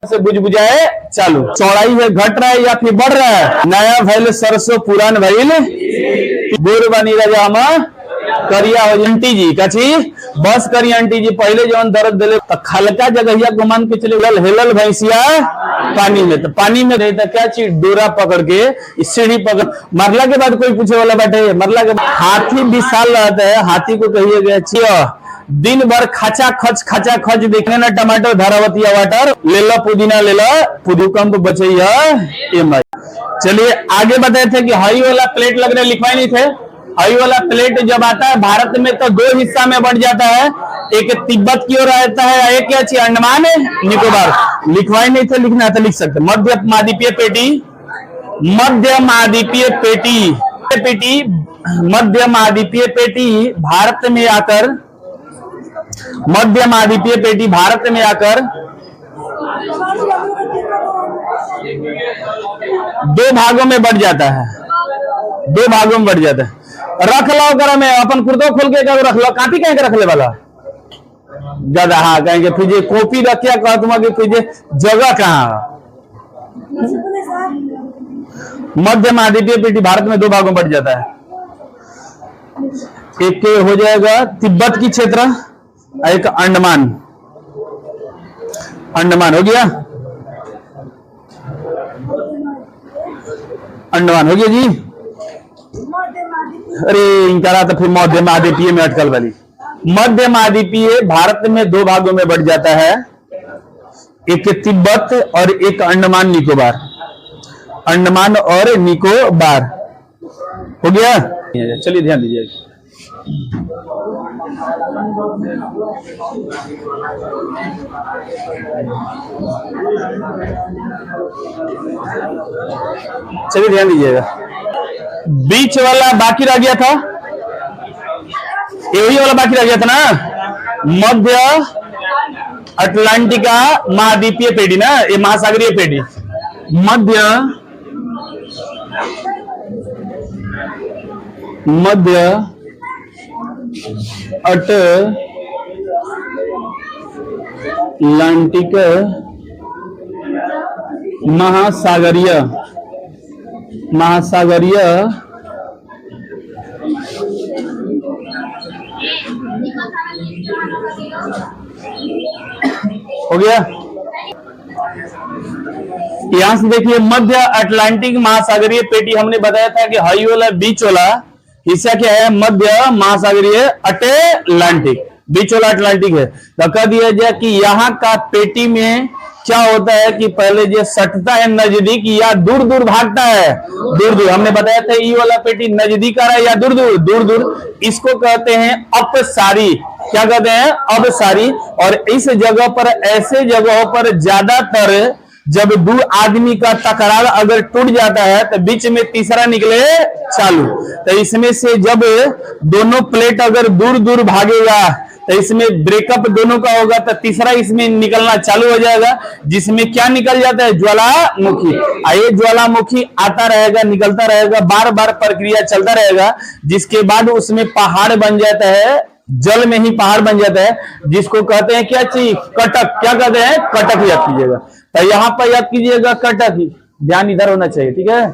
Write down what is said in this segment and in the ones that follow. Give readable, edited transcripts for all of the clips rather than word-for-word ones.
से बुझ बुझाए चालू। चौड़ाई है घट रहा है या फिर बढ़ रहा है? नया भैल सरसों पुरान भैल बोर बनी राजा करिया हो आंटी जी कची बस करी आंटी जी पहले जवन दर्द दिले तो खलका जगहिया को मान के चले हेलल भैंसिया पानी में, तो पानी में रहता क्या चीज डोरा पकड़ के सीढ़ी पकड़ मरला के बाद कोई पूछे वाला बैठे मरला के बाद हाथी विशाल रहता है। हाथी को कहिए गया चिया दिन भर खचा खच देखने ना टमाटर धारावतिया वाटर ले लो पुदीना ले लो पुदुकंप बचैया। चलिए आगे बताए थे कि हई वाला प्लेट लग रहे लिखवाई नहीं थे। हई वाला प्लेट जब आता है भारत में तो दो हिस्सा में बढ़ जाता है, एक तिब्बत की ओर रहता है, एक क्या चाहिए अंडमान निकोबार। लिखवाई नहीं थे, लिखना है तो लिख सकते। मध्य महाद्वीपीय पेटी मध्य महाद्वीपीय पेटी भारत में आकर मध्य महाद्वीपीय पेटी भारत में आकर दो भागों में बढ़ जाता है, दो भागों में बढ़ जाता है। रख लो कर में अपन खुर्दो खोल के रख लो, कापी कहीं के रख ले वाला ज्यादा हाँ कहेंगे फिर ये कॉपी रखिया कहा तुम्हारे फिर ये जगह कहाँ। मध्य महाद्वीपीय पेटी भारत में दो भागों में बढ़ जाता है। एक हो जाएगा तिब्बत की क्षेत्र, एक अंडमान। अंडमान हो गया, अंडमान हो गया जी। अरे इनका तो फिर मध्य महाद्वीपीय में अटकल वाली। मध्य महाद्वीपीय भारत में दो भागों में बढ़ जाता है, एक तिब्बत और एक अंडमान निकोबार। अंडमान और निकोबार हो गया। चलिए ध्यान दीजिए। चलिए ध्यान दीजिएगा। बीच वाला बाकी रह गया था, यही वाला बाकी रह गया था ना, मध्य अटलांटिका महाद्वीपीय पेटी ना, ये महासागरीय पेटी। मध्य अटलांटिक महासागरीय हो गया। यहां से देखिए मध्य अटलांटिक महासागरीय पेटी हमने बताया था कि हई वाला बीच वाला हिस्सा क्या है, मध्य महासागरीय अटलांटिक, बीच वाला अटलांटिक है। तो कह दिया जाए कि यहाँ का पेटी में क्या होता है कि पहले जो सटता है नजदीक या दूर दूर भागता है, दूर दूर। हमने बताया था ये वाला पेटी नजदीक आ रहा है या दूर दूर, दूर दूर। इसको कहते हैं अपसारी। क्या कहते हैं? अपसारी। और इस जगह पर, ऐसे जगहों पर ज्यादातर जब दो आदमी का टकराव अगर टूट जाता है तो बीच में तीसरा निकले चालू। तो इसमें से जब दोनों प्लेट अगर दूर दूर भागेगा तो इसमें ब्रेकअप दोनों का होगा, तो तीसरा इसमें निकलना चालू हो जाएगा, जिसमें क्या निकल जाता है? ज्वालामुखी। ये ज्वालामुखी आता रहेगा, निकलता रहेगा, बार बार प्रक्रिया चलता रहेगा, जिसके बाद उसमें पहाड़ बन जाता है, जल में ही पहाड़ बन जाता है, जिसको कहते हैं क्या चीज? कटक। क्या कहते हैं? कटक याद कीजिएगा। तो यहाँ पर याद कीजिएगा कटक ही, ध्यान इधर होना चाहिए, ठीक है।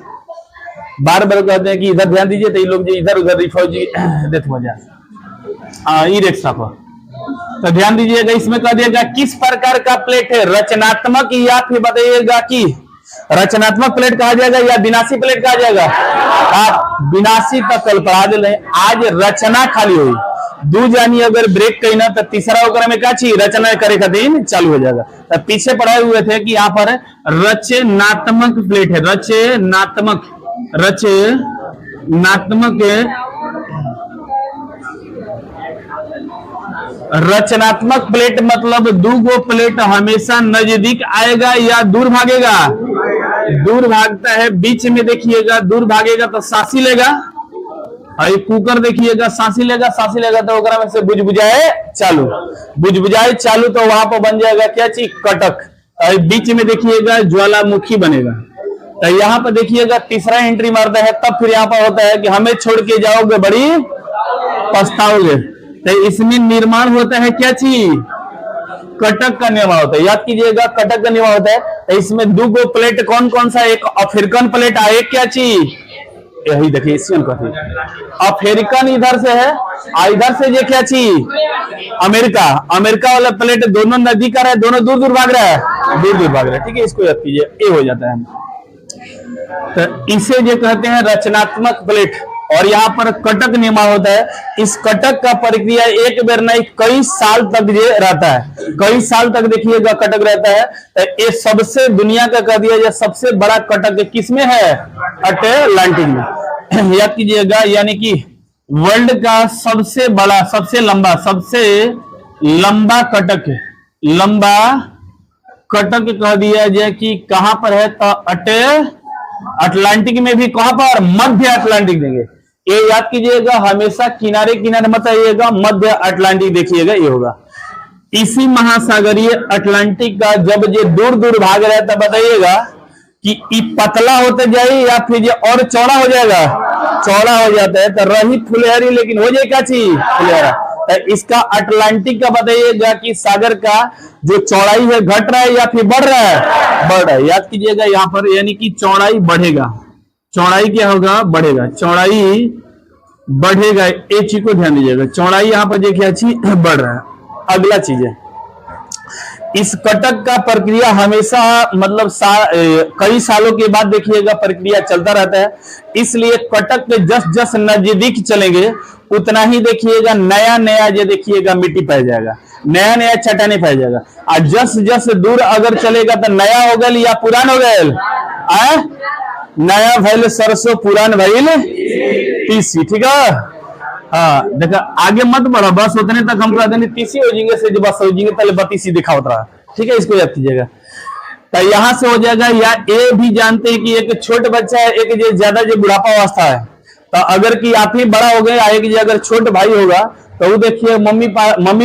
बार बार कहते हैं कि इधर ध्यान दीजिए, तो ये लोग जो इधर उधर रिफौजी देख मजा ई रिक्शा पर। तो ध्यान दीजिएगा, इसमें कह दिएगा किस प्रकार का प्लेट है, रचनात्मक, या फिर बताइएगा कि रचनात्मक प्लेट कहा जाएगा या विनाशी प्लेट कहा जाएगा। आप विनाशी तक कल पढ़ा दे रहे, आज रचना खाली हुई। दो जानी अगर ब्रेक कही ना तो तीसरा ओकरा में क्या चाहिए? रचना करे का दिन चालू हो जाएगा। तो पीछे पढ़ाए हुए थे कि यहाँ पर रचनात्मक प्लेट है, रचनात्मक रचनात्मक प्लेट मतलब दो प्लेट हमेशा नजदीक आएगा या दूर भागेगा? दूर भागता है। बीच में देखिएगा दूर भागेगा तो सांसी लेगा, और कुकर देखिएगा सांसी लेगा तो ओकरा में से बुझ बुझाए चालू, तो वहां पर बन जाएगा क्या चीज? कटक। और बीच में देखिएगा ज्वालामुखी बनेगा। तो यहाँ पर देखिएगा तीसरा एंट्री मारता है, तब फिर यहाँ पर होता है कि हमें छोड़ के जाओगे बड़ी पछताओगे। तो इसमें निर्माण होता है क्या चीज? कटक का निर्माण होता है। याद कीजिएगा कटक का निर्माण होता है। तो इसमें दो गो प्लेट कौन कौन सा, एक अफ्रीकन प्लेट है, एक क्या चीज, यही देखिए एशियन कहते हैं। अफ्रीकन इधर से है, इधर से ये क्या चीज, अमेरिका, अमेरिका वाला प्लेट दोनों नदी का है, दोनों दूर दूर भाग रहा है, दूर दूर भाग रहा है। ठीक है, इसको याद कीजिए, ये हो जाता है। तो इसे जो कहते हैं रचनात्मक प्लेट। और यहाँ पर कटक निर्माण होता है। इस कटक का प्रक्रिया एक बेर नहीं कई साल तक ये रहता है, कई साल तक देखिएगा कटक रहता है। तो ये सबसे दुनिया का कह दिया जाए सबसे बड़ा कटक किसमें है, अटलांटिक में। याद कीजिएगा, यानी कि वर्ल्ड का सबसे बड़ा, सबसे लंबा कटक, लंबा कटक कह दिया जाए कि कहां पर है, तो अटलांटिक में भी, कहां पर, मध्य अटलांटिक देंगे। ये याद कीजिएगा, हमेशा किनारे किनारे मत आइएगा, मध्य अटलांटिक देखिएगा, ये होगा। इसी महासागरीय अटलांटिक का जब ये दूर दूर भाग रहा है तब बताइएगा कि ये पतला होते जाए या फिर ये और चौड़ा हो जाएगा, चौड़ा हो जाता है। तो रही फुलहरी लेकिन हो जाए क्या चीज, फुलहरा। तो इसका अटलांटिक का बताइएगा कि सागर का जो चौड़ाई है घट रहा है या फिर बढ़ रहा है, बढ़ रहा है। याद कीजिएगा यहाँ पर, यानी कि चौड़ाई बढ़ेगा, चौड़ाई क्या होगा, बढ़ेगा, चौड़ाई बढ़ेगा। एक चीज को ध्यान दीजिएगा, चौड़ाई यहाँ पर देखिए अच्छी बढ़ रहा है। अगला चीज है, इस कटक का प्रक्रिया हमेशा मतलब कई सालों के बाद देखिएगा प्रक्रिया चलता रहता है। इसलिए कटक पे जस जस नजदीक चलेंगे उतना ही देखिएगा नया नया जो देखिएगा मिट्टी पाया जाएगा, नया नया चट्टाने पाया जाएगा। और जस जस दूर अगर चलेगा तो नया हो गल या पुरान हो गल, नया भैल सरसों पुरान भैल तीसी। ठीक है, हाँ देखा, आगे मत बढ़ा, बस उतने तक हम कहते हैं तीसी हो जाएंगे से, बस हो जाएंगे पहले बत्तीसी दिखावत रहा। ठीक है, इसको याद कीजिएगा। तो यहां से हो जाएगा। या ये भी जानते हैं कि एक छोट बच्चा है, एक जो ज्यादा जो बुढ़ापा अवस्था है। तो अगर कि आप ही बड़ा हो गए, एक जो अगर छोट भाई होगा तो वो देखिए मम्मी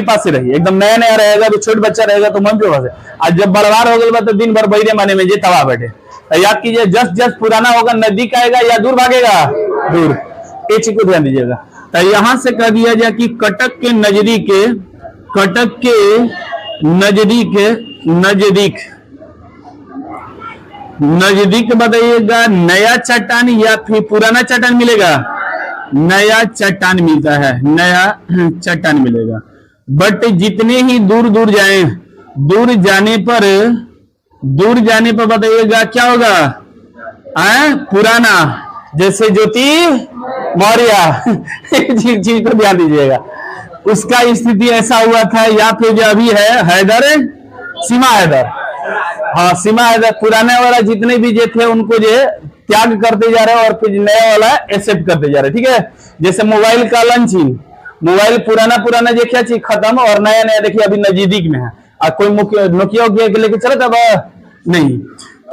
पास से रही, एकदम नया नया रहेगा। तो छोट बच्चा रहेगा तो मम्मी पास है। आज जब बड़वार हो गया तो दिन भर बहिरे माने में जे तवा बैठे। तो याद कीजिए, जस जस पुराना होगा नजदीक आएगा या दूर भागेगा, दूर। ये चीज को ध्यान दीजिएगा। तो यहां से कह दिया जाए कि कटक के नजदीक, कटक के नजदीक, नजदीक बताइएगा नया चट्टान या फिर पुराना चट्टान मिलेगा, नया चट्टान मिलता है, नया चट्टान मिलेगा। बट जितने ही दूर दूर जाए, दूर जाने पर बताइएगा क्या होगा, पुराना। जैसे ज्योति मौर्य चीज को ध्यान दीजिएगा, उसका स्थिति ऐसा हुआ था। या फिर जो अभी है हैदर, सीमा हैदर, हाँ सीमा हैदर, पुराने वाला जितने भी जो थे उनको जो त्याग करते जा रहे और फिर नया वाला एक्सेप्ट करते जा रहे। ठीक है, जैसे मोबाइल का लॉन्चिंग, मोबाइल पुराना जो क्या चीज खत्म और नया नया देखिए अभी नजदीक में है। और कोई नोकिया लेके चले तब नहीं,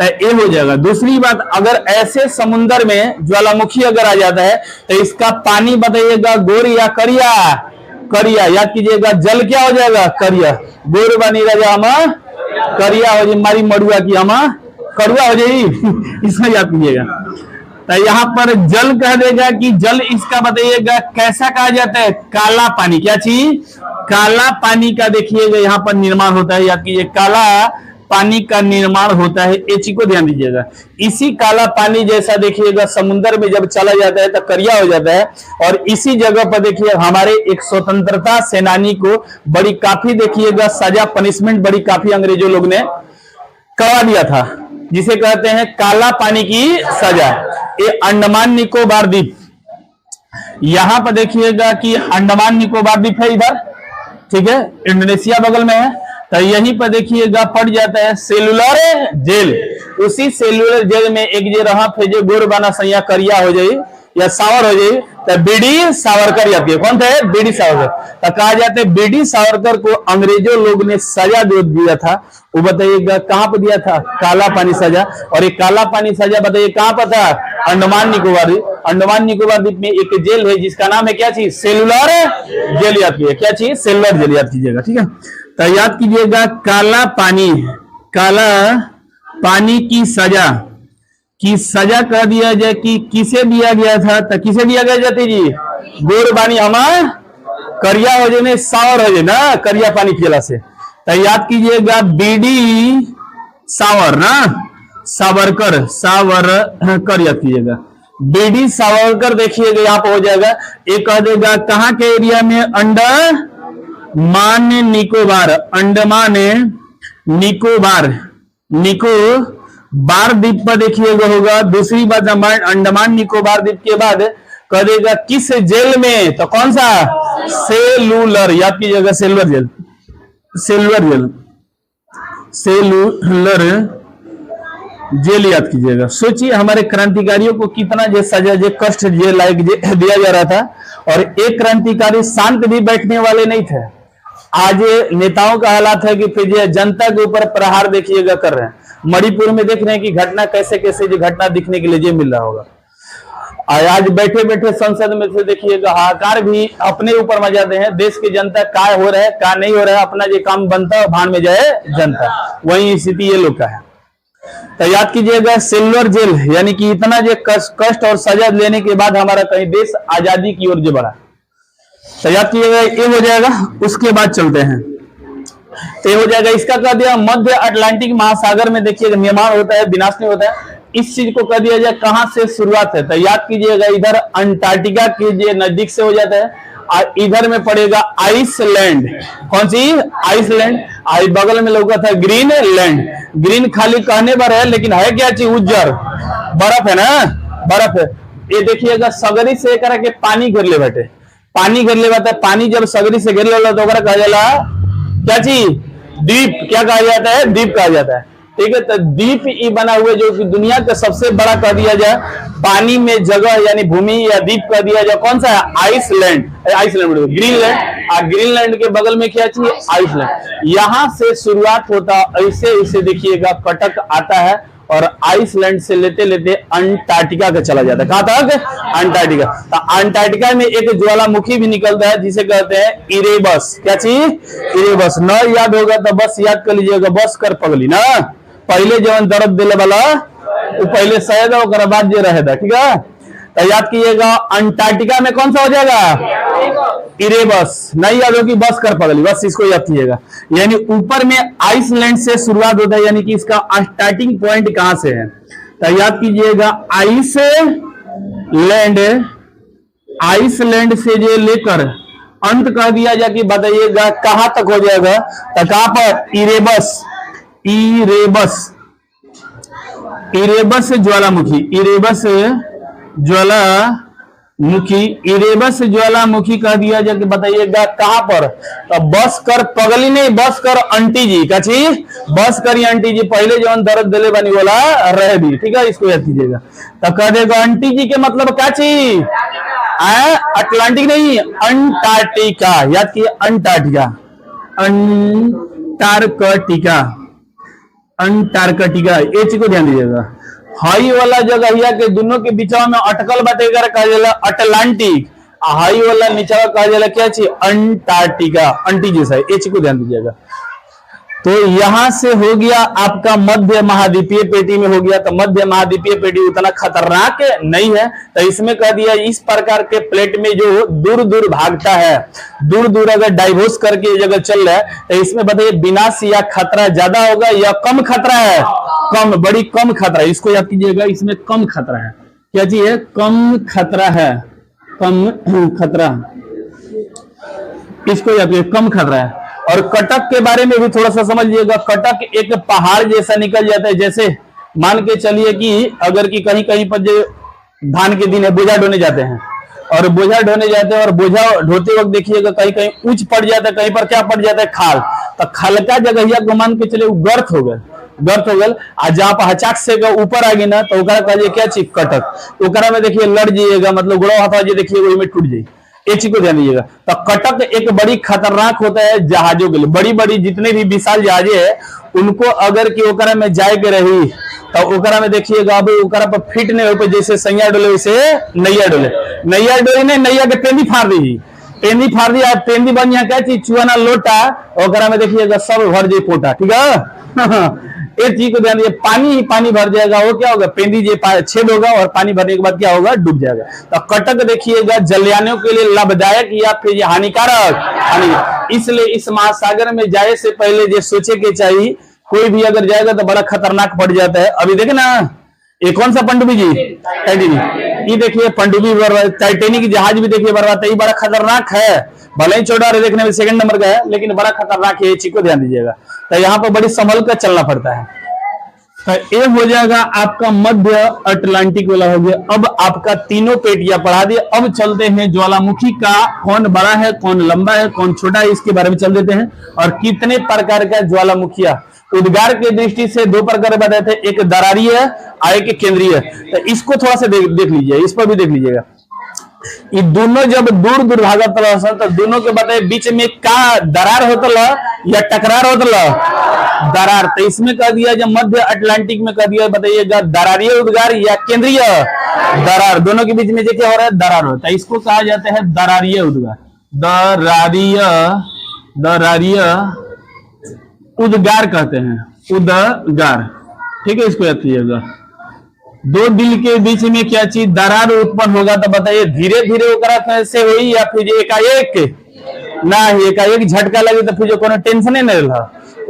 ये हो जाएगा। दूसरी बात, अगर ऐसे समुन्दर में ज्वालामुखी अगर आ जाता है तो इसका पानी बताइएगा गोर या करिया, करिया। याद कीजिएगा, जल क्या हो जाएगा, करिया। गोर बनी राजा हम करिया हो जाए, मारी मड़ुआ की हम करुआ हो जाए इसमें याद कीजिएगा। तो यहाँ पर जल कह देगा कि जल, इसका बताइएगा कैसा कहा जाता है, काला पानी। क्या चीज, काला पानी का देखिएगा यहाँ पर निर्माण होता है। याद कीजिए, काला पानी का निर्माण होता है, ये चीज को ध्यान दीजिएगा। इसी काला पानी जैसा देखिएगा समुद्र में जब चला जाता है तो करिया हो जाता है। और इसी जगह पर देखिए हमारे एक स्वतंत्रता सेनानी को बड़ी काफी देखिएगा सजा, पनिशमेंट बड़ी काफी अंग्रेजों लोग ने करवा दिया था, जिसे कहते हैं काला पानी की सजा। ये अंडमान निकोबार द्वीप, यहां पर देखिएगा कि अंडमान निकोबार द्वीप है इधर, ठीक है, इंडोनेशिया बगल में है। तो यहीं पर देखिएगा पड़ जाता है सेलुलर जेल। उसी सेलुलर जेल में एक जे रहा थे जो गोर बना सैया करिया हो जाए या सावर हो जाए, तो बीडी सावरकर जाती है। कौन थे, बीडी सावरकर। तो कहा जाता है बीडी सावरकर को अंग्रेजों लोग ने सजा दे दिया था। वो बताइएगा कहां पर दिया था, काला पानी सजा। और ये काला पानी सजा बताइए कहां पर था, अंडमान निकोबार द्वीप। अंडमान निकोबार द्वीप में एक जेल है जिसका नाम है क्या चीज, सेलुलर जेल। याद कीजिए, क्या चीज, सेलुलर जेल याद कीजिएगा। ठीक है, तो याद कीजिएगा काला पानी की सजा कह दिया जाए कि किसे दिया गया था, तो किसे दिया गया जाती जी, गोर बानी हमार करिया हो जाए, सावर हो जाए ना करिया पानी पियला से। तो याद कीजिएगा बीडी सावर ना, सावरकर, सावरकर याद कीजिएगा, बीडी सावरकर देखिएगा यहाँ पे हो जाएगा। एक कह देगा कहाँ के एरिया में, अंडमान निकोबार, अंडमान निकोबार, निकोबार द्वीप पर देखिएगा होगा। दूसरी बात अंडमान निकोबार द्वीप के बाद कह देगा किस जेल में, तो कौन सा, सेलुलर याद कीजिएगा, Cellular Jail, Cellular Jail, Cellular Jail याद कीजिएगा। सोचिए हमारे क्रांतिकारियों को कितना जे सजा, जे कष्ट, जे लायक दिया जा रहा था, और एक क्रांतिकारी शांत भी बैठने वाले नहीं थे। आज नेताओं का हालात है कि फिर जनता के ऊपर प्रहार देखिएगा कर रहे हैं। मणिपुर में देख रहे हैं कि घटना कैसे कैसे जो घटना दिखने के लिए जो मिल रहा होगा। आज बैठे बैठे संसद में से देखिएगा हाहाकार भी अपने ऊपर मचाते हैं। देश की जनता का हो रहा है, का नहीं हो रहा है, अपना जो काम बनता है भाड़ में जाए जनता, वही स्थिति ये लोग का है। तो याद कीजिएगा सिल्वर जेल, यानी कि इतना जो कष्ट और सजा लेने के बाद हमारा कहीं देश आजादी की ओर जो बढ़ा। तो याद कीजिएगा ये हो जाएगा। उसके बाद चलते हैं, तो ये हो जाएगा। इसका कह दिया मध्य अटलांटिक महासागर में देखिएगा निर्माण होता है, विनाश नहीं होता है। इस चीज को कह दिया जाए कहां से शुरुआत है, तो याद कीजिएगा इधर अंटार्कटिका के नजदीक से हो जाता है, और इधर में पड़ेगा आइसलैंड। कौन सी, आइसलैंड। आई बगल में लौका था ग्रीनलैंड। ग्रीन खाली कहने पर है, लेकिन है क्या चीज, उज्जर, बर्फ है ना, बर्फ है। ये देखिएगा सगरी से करके पानी घेर ले बैठे, पानी घेर ले बैठा। पानी जब सगरी से घेर ले तो कहा जाला क्या चीज, द्वीप। क्या कहा जाता है, द्वीप कहा जाता है। ठीक है, तो द्वीप ही बना हुए जो कि दुनिया का सबसे बड़ा कह दिया जाए पानी में जगह, यानी भूमि या द्वीप कह दिया जाए, कौन सा है, आइसलैंड। आइसलैंड ग्रीनलैंड, और ग्रीनलैंड के बगल में क्या चाहिए, आइसलैंड। यहां से शुरुआत होता, ऐसे ऐसे देखिएगा कटक आता है, और आइसलैंड से लेते लेते अंटार्कटिका का चला जाता है। कहां तक, अंटार्कटिका। तो अंटार्कटिका में एक ज्वालामुखी भी निकलता है जिसे कहते हैं इरेबस। क्या चीज, इरेबस। न याद होगा तो बस याद कर लीजिएगा, बस कर पगली ना, पहले जवन दर्द दिले वाला वो पहले सहेद और बाद जो रहेगा। ठीक है, तो याद कीजिएगा अंटार्कटिका में कौन सा हो जाएगा, इरेबस। नहीं याद होगी बस कर पगली, बस इसको याद कीजिएगा। यानी ऊपर में आइसलैंड से शुरुआत होता है, यानी कि इसका स्टार्टिंग पॉइंट कहां से है, तो याद कीजिएगा आइसलैंड, आइसलैंड से जो लेकर अंत कह दिया जाके बताइएगा कहां तक हो जाएगा, तो कहां पर, इरेबस। इरेबस, इरेबस ज्वालामुखी, इरेबस ज्वालामुखी, इरेबस ज्वालामुखी कह दिया जाके बताइएगा कहां पर, तो बस कर पगली नहीं, बस कर अंटी जी। क्या चीज, बस करी अंटी जी, पहले जो दर्द दिले बनी बोला रह दी। ठीक है, इसको याद कीजिएगा। तो कह देगा अंटी जी के मतलब क्या चीज, अटलांटिक नहीं, अंटार्कटिका। याद किए, अंटार्कटिका, अंटार्कटिका, अंटार्कटिका। ये चीज को ध्यान दीजिएगा। हाई वाला जगह के दोनों के बीच में अटकल बातेगा कहा जाला अटलांटिक, हाई वाला नीचा कहा जाला क्या चीज, अंटार्कटिका, अंटी जैसा। ये चीज को ध्यान दीजिएगा। तो यहां से हो गया आपका मध्य महाद्वीपीय पेटी में हो गया। तो मध्य महाद्वीपीय पेटी उतना खतरनाक नहीं है, तो इसमें कह दिया इस प्रकार के प्लेट में जो दूर दूर भागता है, दूर दूर अगर डाइवर्स करके जगह चल रहा है, तो इसमें बताइए विनाश या खतरा ज्यादा होगा या कम खतरा है, कम, बड़ी कम खतरा है। इसको याद कीजिएगा, इसमें कम खतरा है। क्या चीज है, कम खतरा है, कम खतरा, इसको याद कीजिए, कम खतरा है। और कटक के बारे में भी थोड़ा सा समझ लीजिएगा। कटक एक पहाड़ जैसा निकल जाता है, जैसे मान के चलिए कि अगर कि कहीं कहीं पर जो धान के दिन है बोझा ढोने जाते हैं, और बोझा ढोने जाते हैं, और बोझा ढोते वक्त देखिएगा कहीं कहीं ऊंच पड़ जाता है, कहीं पर क्या पड़ जाता है, खाल। तो खलका जगहिया को मान के चले गर्त हो गए, गर्त हो गए। आज जहाँ पर हचाक से ऊपर आ गई ना, तो कहिए क्या चीज, कटक। ओकरा में देखिए लड़ जाइएगा, मतलब गोड़ा हाथ देखिएगा वही में टूट जाए। ये चीज को ध्यान दीजिएगा। तो कटक एक बड़ी खतरनाक होता है जहाजों के लिए। बड़ी बड़ी जितने भी विशाल जहाजे है, उनको अगर कि ओकरा में जाए के रही, तो ओकरा में देखिएगा अब ओकरा पर फिट नहीं हो पे, जैसे सैया डोले वैसे नैया डोले। नैया डोले नहीं, नैया के पेंदी फाड़ दी, पेंदी फाड़ दी। पेंदी बन यहाँ क्या चीज, चुआना लोटा, ओकरा में देखिएगा सब भर जाए पोटा। ठीक है, एक चीज को ध्यान दीजिए, पानी ही पानी भर जाएगा, वो क्या होगा, पेंदी जे छेद होगा, और पानी भरने के बाद क्या होगा, डूब जाएगा। तो कटक देखिएगा जलयानों के लिए लाभदायक या फिर हानिकारक, इसलिए इस महासागर में जाए से पहले जो सोचे के चाहिए, कोई भी अगर जाएगा तो बड़ा खतरनाक पड़ जाता है। अभी देखे ना, ये कौन सा पनडुब्बी जी, टाइटेनिक, ये देखिए पनडुब्बी टाइटेनिक जहाज भी देखिए बर्बाद है, ये बड़ा खतरनाक है। भले ही छोटा और देखने में सेकंड नंबर का है, लेकिन बड़ा खतरनाक है, ये चीज को ध्यान दीजिएगा। तो यहाँ पर बड़ी संभल कर चलना पड़ता है। तो ये हो जाएगा आपका मध्य अटलांटिक वाला हो गया। अब आपका तीनों पेटियां पढ़ा दिए। अब चलते हैं ज्वालामुखी का कौन बड़ा है, कौन लंबा है, कौन छोटा है, इसके बारे में चल देते हैं। और कितने प्रकार का ज्वालामुखिया, उद्गार की दृष्टि से दो प्रकार बताए थे, एक दरारी है और एक केंद्रीय है। तो इसको थोड़ा सा देख लीजिए, इस पर भी देख लीजिएगा। ये दोनों जब दूर दूर भागत तो दोनों के बताए बीच में का दरार होता या टकरार होता, दरार। तो इसमें कह दिया जब मध्य अटलांटिक में कह दिया, बताइएगा दरारीय उद्गार या केंद्रीय दरार, दोनों के बीच में जो क्या हो रहा है, दरार होता है। इसको कहा जाता है दरारीय उद्गार, दरारीय उद्गार कहते हैं, उद्गार। ठीक है, इसको याद कीजिएगा। दो दिल के बीच में क्या चीज दरार उत्पन्न होगा, तो बताइए धीरे धीरे ओकरा से हुई या फिर एकाएक ना, एकाएक झटका लगे तो फिर जो कोनो टेंशन नहीं रहा,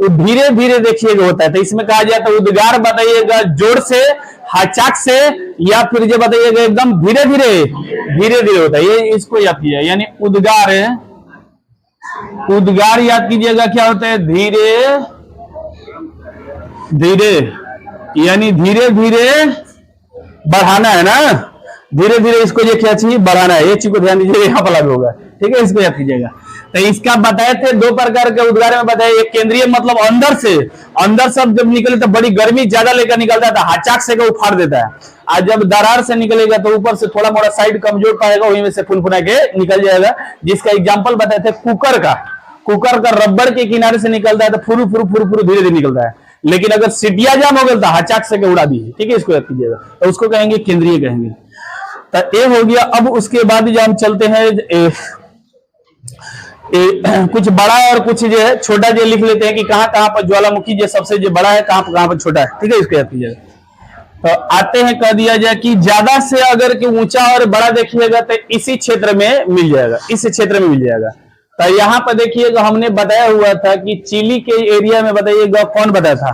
वो धीरे धीरे देखिएगा होता है। तो इसमें कहा जाता है उद्गार, बताइएगा जोर से, हाचाक से, या फिर जो बताइएगा एकदम धीरे धीरे होता है। ये इसको याद कीजिए, यानी उद्गार है, उद्गार याद कीजिएगा क्या होता है, धीरे धीरे, यानी धीरे धीरे बढ़ाना है ना, धीरे धीरे इसको ये क्या चाहिए, बढ़ाना है। ये चीज को ध्यान दीजिए, यहाँ पर लागू होगा। ठीक है, इसको याद कीजिएगा। तो इसका बताए थे दो प्रकार के उद्गार में बताए, एक केंद्रीय मतलब अंदर से, अंदर सब जब निकले तो बड़ी गर्मी ज्यादा लेकर निकलता था, हाचाक से उफाड़ देता है। आज जब दरार से निकलेगा तो ऊपर से थोड़ा मोड़ा साइड कमजोर पाएगा, वहीं में से फुनफुना के निकल जाएगा। जिसका एग्जाम्पल बताए थे कुकर का, कुकर का रबड़ के किनारे से निकलता है तो फुरू फुरू फुरू फुरू धीरे धीरे निकलता है, लेकिन अगर सिटिया जाम हो गया तो हाचाक से उड़ा दी है। ठीक है, इसको याद कीजिएगा। तो उसको कहेंगे केंद्रीय कहेंगे। तो ये हो गया। अब उसके बाद जो हम चलते हैं कुछ बड़ा और कुछ जो है छोटा, जो लिख लेते हैं कि कहां कहां पर ज्वालामुखी जो सबसे जो बड़ा है, कहां पर छोटा है। ठीक है, इसको याद कीजिएगा। तो आते हैं, कह दिया जाए कि ज्यादा से अगर कि ऊंचा और बड़ा देखिएगा तो इसी क्षेत्र में मिल जाएगा, इस क्षेत्र में मिल जाएगा। तो यहाँ पर देखिएगा हमने बताया हुआ था कि चिली के एरिया में बताइएगा कौन बताया था,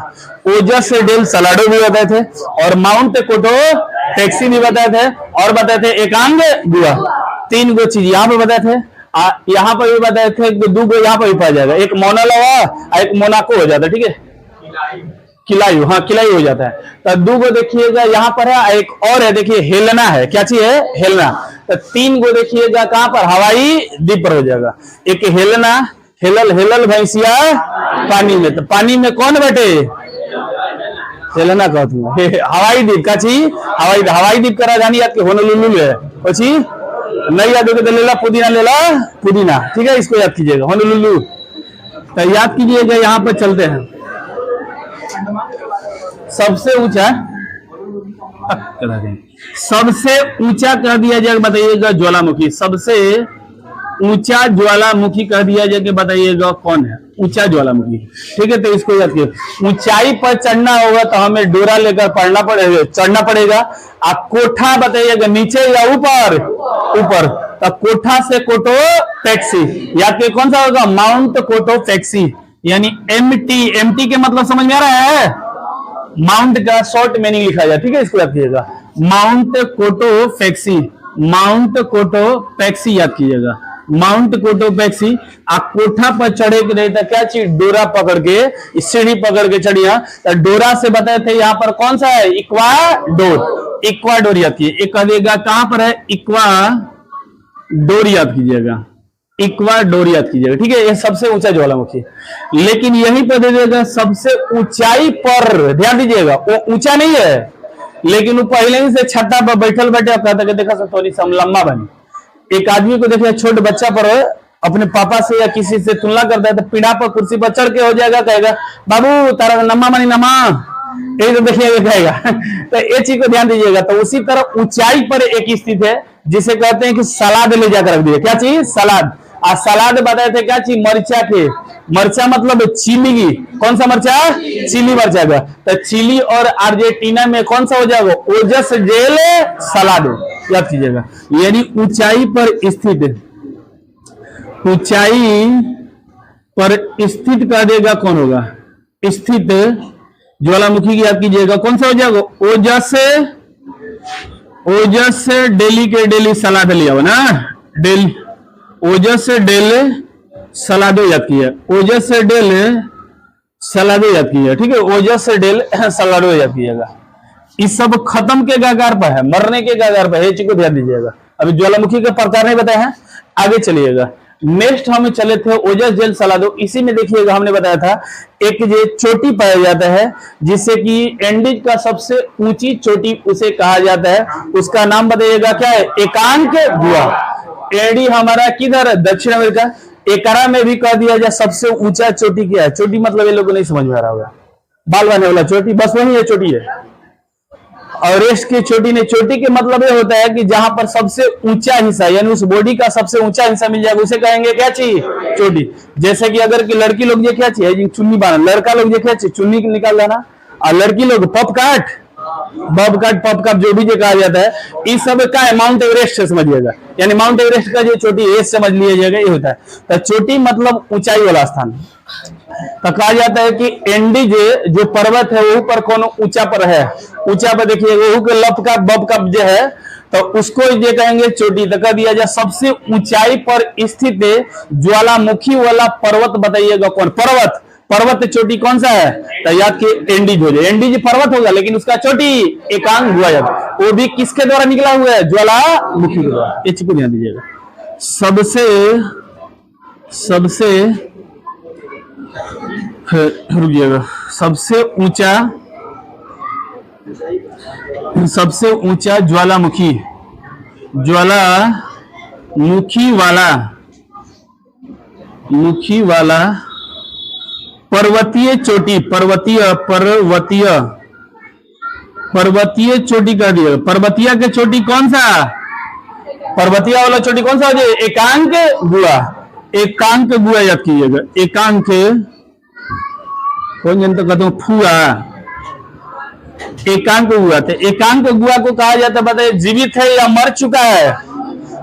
ओजस डेल सलाडो भी बताए थे, और माउंट कोटोपेक्सी भी बताए थे, और बताए थे एकांग गुआ। तीन गो चीज यहाँ पे बताए थे। यहाँ पर भी बताए थे दो गो यहाँ पर भी पाया जाएगा, एक मोनालोआ और एक मोनाको हो जाता है। ठीक है, किलायू, हाँ किलायू हो जाता है। तो दो गो देखिएगा यहाँ पर है, एक और है देखिए हेलना है, क्या चीज है, हेलना। तो तीन गो देखिएगा कहां पर, हवाई द्वीप पर हो जाएगा। एक हेलना, हेलल भैंसिया पानी में, तो पानी में कौन बैठे, हेलना कहती है। हवाई द्वीप का चीज, हवाई द्वीप का राजधानी आपके होनोलुलु है। अच्छी नहीं याद होगी तो लेला पुदीना। ठीक है, इसको याद कीजिएगा, होनोलुलु। तो याद कीजिएगा। यहाँ पर चलते हैं, सबसे ऊंचा कह दिया जाए, बताइएगा ज्वालामुखी। सबसे ऊंचा ज्वालामुखी कह दिया जाए, बताइएगा कौन है ऊंचा ज्वालामुखी। ठीक है, तो इसको याद कीजिए। ऊंचाई पर चढ़ना होगा तो हमें डोरा लेकर चढ़ना पड़ेगा। आप कोठा बताइएगा नीचे या ऊपर, ऊपर। तो कोठा से कोटोपेक्सी, याद के कौन सा होगा, माउंट कोटोपेक्सी, यानी एमटी के मतलब समझ में आ रहा है, माउंट का शॉर्ट मीनिंग लिखा जाए। ठीक है, इसको याद कीजिएगा, माउंट कोटोपेक्सी, माउंट कोटोपेक्सी याद कीजिएगा, माउंट कोटोपेक्सी। आप कोठा पर चढ़े के रहता क्या चीज, डोरा पकड़ के, सीढ़ी पकड़ के चढ़िया। तो डोरा से बताए थे यहाँ पर कौन सा है, इक्वाडोर, इक्वाडोर याद कीजिए। एक कह देगा कहां पर है, इक्वाडोर याद कीजिएगा, इक्वाडोर याद कीजिएगा। ठीक है, ये सबसे ऊंचा ज्वालामुखी। लेकिन यहीं पर दे देगा सबसे ऊंचाई पर, ध्यान दीजिएगा, वो ऊंचा नहीं है, लेकिन वो पहले ही से छत्ता पर बैठल बैठे कहता कि देखा सतोनी से हम लंबा बनी। एक आदमी को देखिए, छोटे बच्चा पर अपने पापा से या किसी से तुलना करता है तो पीढ़ा पर कुर्सी पर चढ़ के हो जाएगा, कहेगा बाबू तारा नम्मा बनी नम्मा, यही तो देखिएगा कहेगा। तो ये चीज को ध्यान दीजिएगा। तो उसी तरह ऊंचाई पर एक स्थित है जिसे कहते हैं कि सलाद ले जाकर रख दिए, क्या चीज, सलाद। आज सलाद बताए थे क्या चीज, मरचा के, मरचा मतलब चिली की, कौन सा मरचा, चिली मरचा का। तो चिली और अर्जेंटीना में कौन सा हो जाएगा, ओजस जेल सलाद, याद कीजिएगा। यानी ऊंचाई पर स्थित, ऊंचाई पर स्थित कर देगा कौन होगा? स्थित ज्वालामुखी की याद कीजिएगा, कौन सा हो जाएगा? ओजस से डेली के डेली सलाद लिया हो ना, डेल ओजस से डेल सलादो याद किया, ओजस से डेल सलादो याद किया, ठीक है, ओजस से डेल सलादो याद कीजिएगा। इस सब खत्म के गागार पर है, मरने के गागार पर है, चीज को ध्यान दीजिएगा। अभी ज्वालामुखी के प्रकार नहीं बताए हैं, आगे चलिएगा। नेक्स्ट हम चले थे ओजस डेल सलादो। इसी में देखिएगा हमने बताया था एक जो चोटी पाया जाता है जिससे कि एंडीज का सबसे ऊंची चोटी उसे कहा जाता है, उसका नाम बताइएगा क्या है? एकांक गुहा। एडी हमारा किधर है? दक्षिण अमेरिका। एकरा में भी कह दिया जाए सबसे ऊंचा चोटी क्या है? चोटी मतलब ये लोगों को नहीं समझ में आ रहा होगा, बाल बांधने वाला चोटी, बस वही है चोटी है। और रेस्ट की चोटी नहीं, चोटी के मतलब ये होता है कि जहां पर सबसे ऊंचा हिस्सा यानी उस बॉडी का सबसे ऊंचा हिस्सा मिल जाएगा उसे कहेंगे क्या चाहिए? चोटी। जैसे कि अगर कि लड़की लोग ये क्या चाहिए? चुन्नी बांधना। लड़का लोग ये क्या चाहिए? चुन्नी निकाल देना। और लड़की लोग पप काट, बब काट, पप काट, जो भी जो कहा जाता है, इस सब का है माउंट एवरेस्ट से समझिएगा, यानी माउंट एवरेस्ट का जो चोटी है समझ लीजिएगा, ये होता है। तो चोटी मतलब ऊंचाई वाला स्थान। तो कहा जाता है कि एंडीज जो पर्वत है वो पर कौन ऊंचा पर है? ऊंचा पर देखिए वो के लप का बब का जो है तो उसको ये कहेंगे चोटी। तो कह दिया जाए सबसे ऊंचाई पर स्थित ज्वालामुखी वाला पर्वत बताइएगा कौन? पर्वत। पर्वत चोटी कौन सा है? तो याद कि एंडीज हो जाए। एंडीज पर्वत होगा लेकिन उसका चोटी एकांक हुआ जाता, वो भी किसके द्वारा निकला हुआ है? ज्वालामुखी के द्वारा। ये चीज को ध्यान दीजिएगा। सबसे रुकिएगा, सबसे ऊंचा ज्वालामुखी वाला पर्वतीय चोटी, पर्वतीय चोटी कर दिया। पर्वतीय के चोटी कौन सा? पर्वतीय वाला चोटी कौन सा हो जाए? एकांक गुहा। एकांक गुहा याद कीजिएगा। एकांक कौन जनता कहते हैं? फुआ। एकांक गुहा थे। एकांक गुहा को कहा जाता है बताइए जीवित है या मर चुका है?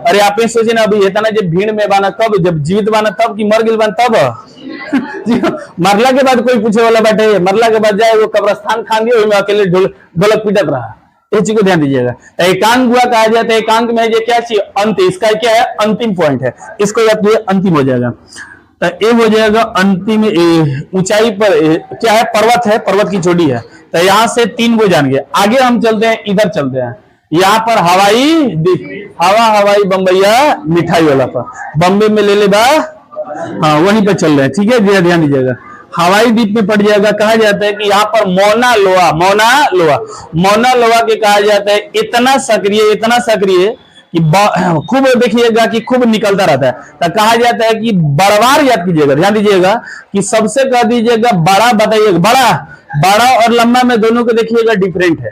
अरे आप ये सोचे ना, अभी ना जब भीड़ में बाना कब? जब जीवित बाना तब कि मर गिल बाना तब? मरला के बाद कोई पूछे वाला बैठे, मरला के बाद जाए वो कब्रस्तान खान दिए में अकेले ढोलक पिटक रहा। इस चीज को ध्यान दीजिएगा। एकांक गुहा कहा जाता है। एकांक में ये क्या चाहिए? अंत। इसका क्या है? अंतिम पॉइंट है, इसको याद कीजिए, अंतिम हो जाएगा। तो ये हो जाएगा अंतिम ऊंचाई पर क्या है? पर्वत है, पर्वत की चोटी है। तो यहाँ से 3 वो जान गए। आगे हम चलते हैं, इधर चलते हैं। यहाँ पर हवाई द्वीप, हवाई बम्बैया मिठाई वाला पर बम्बे में ले बा, हाँ वहीं पर चल रहे हैं, ठीक है, ध्यान दीजिएगा। हवाई द्वीप में पड़ जाएगा। कहा जाता है कि यहाँ पर मौना लोआ के कहा जाता है इतना सक्रिय कि खूब देखिएगा कि खूब निकलता रहता है। तो कहा जाता है कि बड़वार याद कीजिएगा, ध्यान दीजिएगा कि सबसे कह दीजिएगा बड़ा बताइएगा। बड़ा और लंबा में दोनों को देखिएगा डिफरेंट है।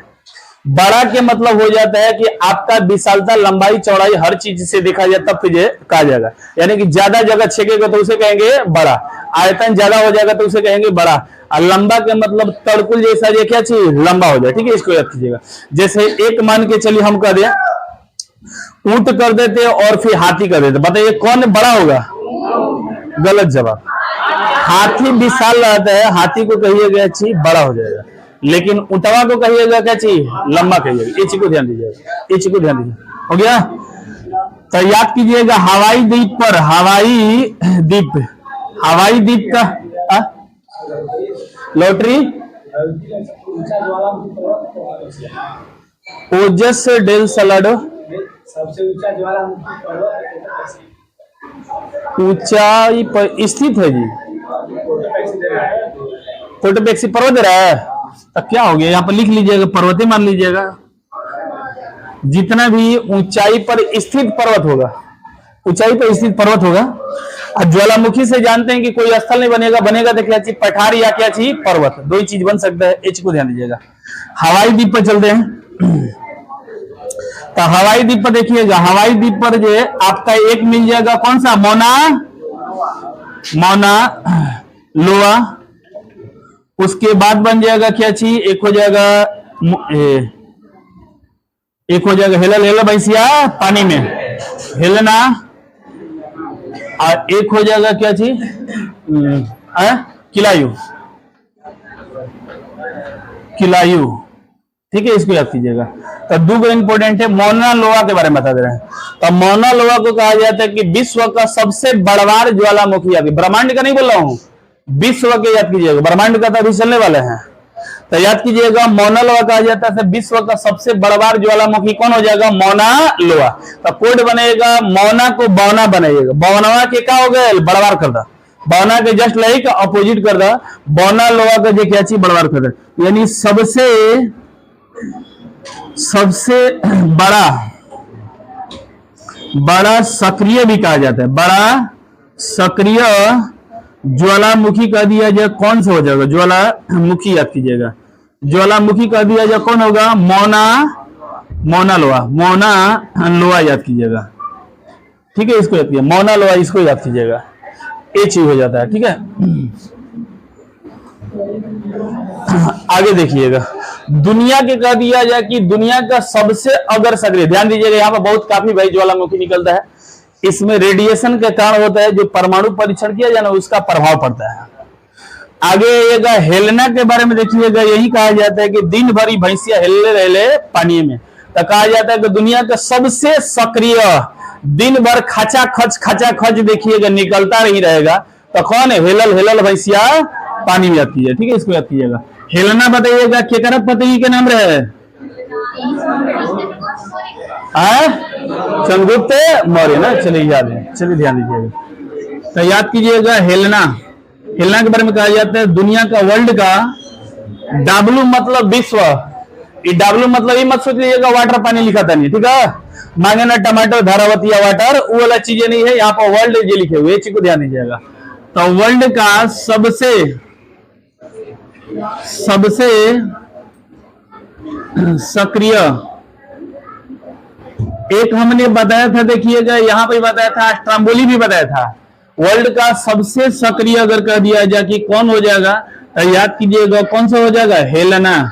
बड़ा के मतलब हो जाता है कि आपका विशालता, लंबाई, चौड़ाई हर चीज से देखा जाए तब फिर कहा जाएगा, यानी कि ज्यादा जगह छेकेगा तो उसे कहेंगे बड़ा। आयतन ज्यादा हो जाएगा तो उसे कहेंगे बड़ा। और लंबा के मतलब तड़कुल जैसा ये क्या चीज? लंबा हो जाए, ठीक है, इसको याद कीजिएगा। जैसे एक मान के चलिए हम कह दें ऊंट कर देते और फिर हाथी कर देते, बताइए कौन बड़ा होगा? गलत जवाब। हाथी विशाल रहता है, हाथी को कहिएगा चीज बड़ा हो जाएगा, लेकिन ऊंटवा को कहिएगा क्या चीज? लंबा कहिएगा। ये चीज को ध्यान दीजिएगा, ये चीज को ध्यान दीजिए। हो गया? तो याद कीजिएगा हवाई द्वीप पर, हवाई द्वीप का लॉटरी ओजस डेल सलाडो सबसे ऊंचा ज्वालामुखी पर्वत ऊंचाई पर स्थित है जी। कोटोपेक्सी पर्वत दे रहा है तो क्या हो गया? यहाँ पर लिख लीजिएगा, पर्वत मान लीजिएगा। जितना भी ऊंचाई पर स्थित पर्वत होगा, ऊंचाई पर स्थित पर्वत होगा। और ज्वालामुखी से जानते हैं कि कोई स्थल नहीं बनेगा, बनेगा तो क्या चीज? पठार या क्या चीज? पर्वत। दो ही चीज बन सकता है, इस चीज को ध्यान दीजिएगा। हवाई द्वीप पर चलते हैं। तो हवाई द्वीप पर देखिएगा, हवाई द्वीप पर जो है आपका एक मिल जाएगा कौन सा? मौना लोआ। उसके बाद बन जाएगा क्या चीज? एक हो जाएगा हेला भैंसिया पानी में, हेलना और एक हो जाएगा क्या चीज, किलायु, किलायु, ठीक है, इसको याद कीजिएगा। तो दो इंपोर्टेंट है, मोना लोआ के बारे में बता दे रहे हैं। तो मोना लोआ को कहा जाता है कि विश्व का सबसे बड़वार ज्वालामुखी, याद, ब्रह्मांड का नहीं बोल रहा हूं, विश्व के याद कीजिएगा, ब्रह्मांड का तो अभी चलने वाले हैं। तो याद कीजिएगा मौना लोआ कहा जाता है विश्व का सबसे बड़वार ज्वालामुखी कौन हो जाएगा, मौना लोआ। तो कोड बनेगा, मौना को बौना बनाइएगा, बौनावा के क्या हो गए, बड़वार कर दा, बौना के जस्ट लाइक अपोजिट कर दा, बौना लोआ का जो क्या चीज बड़वार कर दा, यानी सबसे बड़ा सक्रिय भी कहा जाता है, बड़ा सक्रिय ज्वालामुखी कह दिया जाए कौन सा हो जाएगा, ज्वालामुखी याद कीजिएगा, ज्वालामुखी कह दिया जाए कौन होगा, मौना लोआ याद कीजिएगा, ठीक है, इसको याद कीजिए, मौना लोआ, इसको याद कीजिएगा, ये चीज हो जाता है, ठीक है। आगे देखिएगा, दुनिया के कह दिया जाए कि दुनिया का सबसे अगर सक्रिय, ध्यान दीजिएगा यहाँ पर बहुत काफी भाई ज्वालामुखी निकलता है, इसमें रेडिएशन के कारण होता है, जो परमाणु परीक्षण किया जाए ना उसका प्रभाव पड़ता है। आगे आइएगा, हेलना के बारे में देखिएगा, यही कहा जाता है कि दिन भर ही भैंसिया हेलने रहे पानी में, तो कहा जाता है कि दुनिया का सबसे सक्रिय, दिन भर खचा खच देखिएगा निकलता नहीं रहेगा, तो कौन है, हेलल भैंसिया पानी में जाती है, ठीक है, इसको याद कीजिएगा। हेलना बताइएगा केकरा पतई के नाम रहे, चंद्रगुप्त मौर्य ना, चलिए याद है, चलिए ध्यान दीजिएगा। तो याद कीजिएगा हेलना के बारे में कहा जाता है दुनिया का, वर्ल्ड का, डब्लू मतलब विश्व, ये डब्लू मतलब ये मत सोच लीजिएगा वाटर पानी लिखा था नहीं, ठीक है, मांगे ना टमाटर धारावती या वाटर, वो वाला चीजें नहीं है, यहाँ पर वर्ल्ड जो लिखे हुए चीज को ध्यान दीजिएगा। तो वर्ल्ड का सबसे सक्रिय, एक हमने बताया था, देखिएगा यहाँ पे बताया था, स्ट्रम्बोली भी बताया था, वर्ल्ड का सबसे सक्रिय अगर कह दिया जाए कि कौन हो जाएगा, तो याद कीजिएगा कौन सा हो जाएगा, हेलना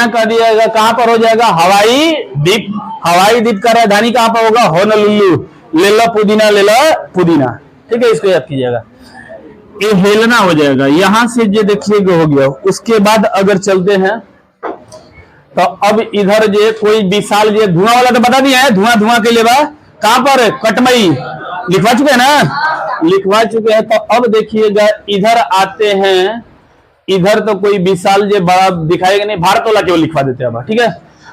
कह दिया जाएगा, कहां पर हो जाएगा, हवाई द्वीप का राजधानी कहां पर होगा, होनोलुलु, लेला पुदीना, ठीक है, इसको याद कीजिएगा, ये हेलना हो जाएगा। यहां से जो देखिएगा हो गया, उसके बाद अगर चलते हैं तो अब इधर जो कोई विशाल जो धुआं वाला तो बता दिया है, धुआं के लिए कहां पर, कटमई लिखवा चुके हैं ना, लिखवा चुके हैं। तो अब देखिएगा इधर आते हैं, इधर तो कोई विशाल जो बड़ा दिखाएगा नहीं, भारत वाला केवल लिखवा देते हैं, ठीक है।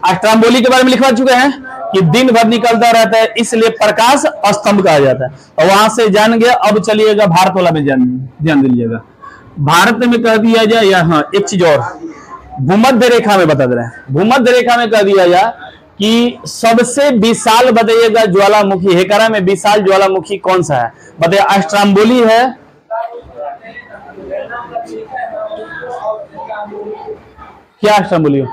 स्ट्रम्बोली के बारे में लिखवा चुके हैं कि दिन भर निकलता रहता है, इसलिए प्रकाश स्तंभ कहा जाता है, और वहां से जान गया। अब चलिएगा भारत वाला में ध्यान दीजिएगा, भारत में कह दिया जाए, यहाँ एक चीज और, भूमध्य रेखा में बता दे रहे हैं, भूमध्य रेखा में कह दिया जाए कि सबसे विशाल बताइएगा ज्वालामुखी, हेकरा में विशाल ज्वालामुखी कौन सा है, बताइए, स्ट्रम्बोली है, क्या स्ट्रम्बोली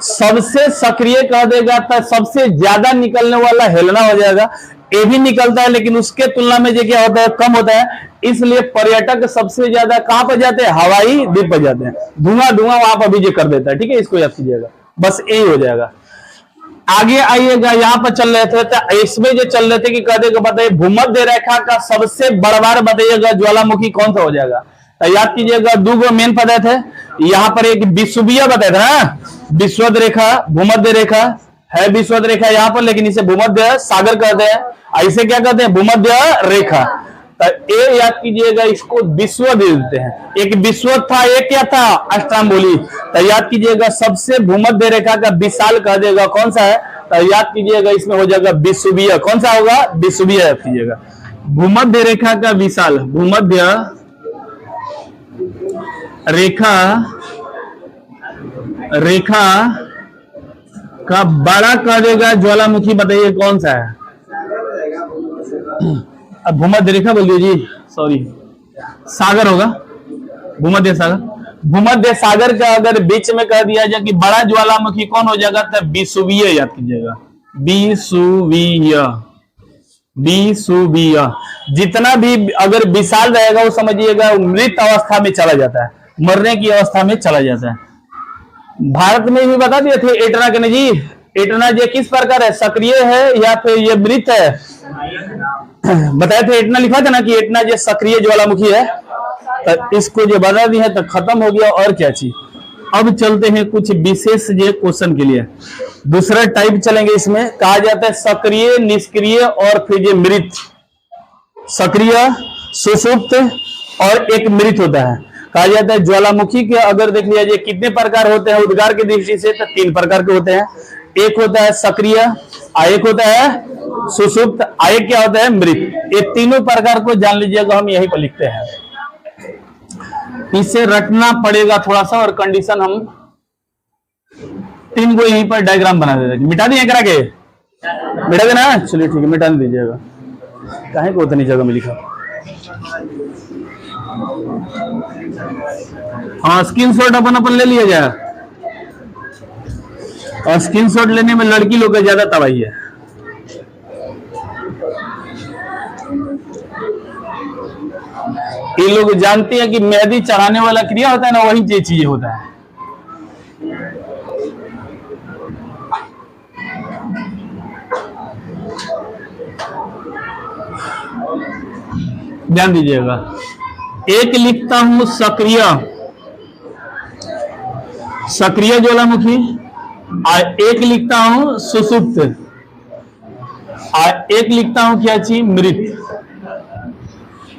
सबसे सक्रिय कह देगा, तो सबसे ज्यादा निकलने वाला हेलना हो जाएगा, ये भी निकलता है लेकिन उसके तुलना में जो क्या होता है, कम होता है, इसलिए पर्यटक सबसे ज्यादा कहां पर जाते हैं, हवाई द्वीप पर जाते हैं, धुआं वहां पर भी जो कर देता है, ठीक है, इसको याद कीजिएगा, बस यही हो जाएगा। आगे आइएगा, यहाँ पर चल रहे थे, तो इसमें जो चल रहे थे कि कह देगा, बताइए भूमध्य रेखा का सबसे बड़वार बताइएगा ज्वालामुखी कौन सा हो जाएगा, तो याद कीजिएगा दो मेन पदार्थ है, यहाँ पर एक विषुवीय बताया था, विषुवत रेखा, भूमध्य रेखा है, विषुवत रेखा यहाँ पर, लेकिन इसे भूमध्य सागर कहते हैं, ऐसे क्या कहते हैं, भूमध्य रेखा। तो ये याद कीजिएगा, इसको विश्व दे देते हैं, एक विश्वत था, एक क्या था, स्ट्रम्बोली। तो याद कीजिएगा सबसे भूमध्य रेखा का विशाल कह देगा कौन सा है, तो याद कीजिएगा इसमें हो जाएगा विषुवीय, कौन सा होगा, विषुवीय याद कीजिएगा। भूमध्य रेखा का विशाल, भूमध्य रेखा का बड़ा कह देगा ज्वालामुखी, बताइए कौन सा है, अब भूमध्य रेखा बोल दीजिए, सॉरी, सागर होगा, भूमध्य सागर का अगर बीच में कह दिया जाए कि बड़ा ज्वालामुखी कौन हो जाएगा, तो विषुवीय याद कीजिएगा, विषुवीय। जितना भी अगर विशाल रहेगा वो समझिएगा मृत अवस्था में चला जाता है, मरने की अवस्था में चला जाता है। भारत में भी बता दिए थे एटना के जी, एटना जे किस प्रकार है, सक्रिय है या फिर ये मृत है? बताए थे एटना, लिखा था ना कि एटना जे सक्रिय ज्वालामुखी है। तो इसको जो बता दी है तो खत्म हो गया, और क्या चीज। अब चलते हैं कुछ विशेष जे क्वेश्चन के लिए। दूसरा टाइप चलेंगे, इसमें कहा जाता है सक्रिय, निष्क्रिय और फिर ये मृत। सक्रिय, सुषुप्त और एक मृत होता है। कहा जाता है ज्वालामुखी के अगर देख लिया जाए कितने प्रकार होते हैं उद्गार की दृष्टि से, तो 3 प्रकार के होते हैं। एक होता है सक्रिय, एक होता है सुषुप्त, एक क्या होता है मृत। ये तीनों प्रकार को जान लीजिएगा, हम यहीं पर लिखते हैं। इसे रटना पड़ेगा थोड़ा सा, और कंडीशन हम 3 को यहीं पर डायग्राम बना देते हैं। मिटा दिए करा के, मिटा देना, चलिए ठीक है, मिटा दीजिएगा। काहे को उतनी जगह में लिखा। हाँ, स्क्रीनशॉट अपन ले लिया जाए, और स्क्रीनशॉट लेने में लड़की लोग का ज्यादा तबाही है। ये लोग जानते हैं कि मेहंदी चढ़ाने वाला क्रिया होता है ना, वही ये चीज होता है। ध्यान दीजिएगा, एक लिखता हूं सक्रिय, सक्रिय ज्वालामुखी, और एक लिखता हूं सुषुप्त, और एक लिखता हूं क्या चीज, मृत।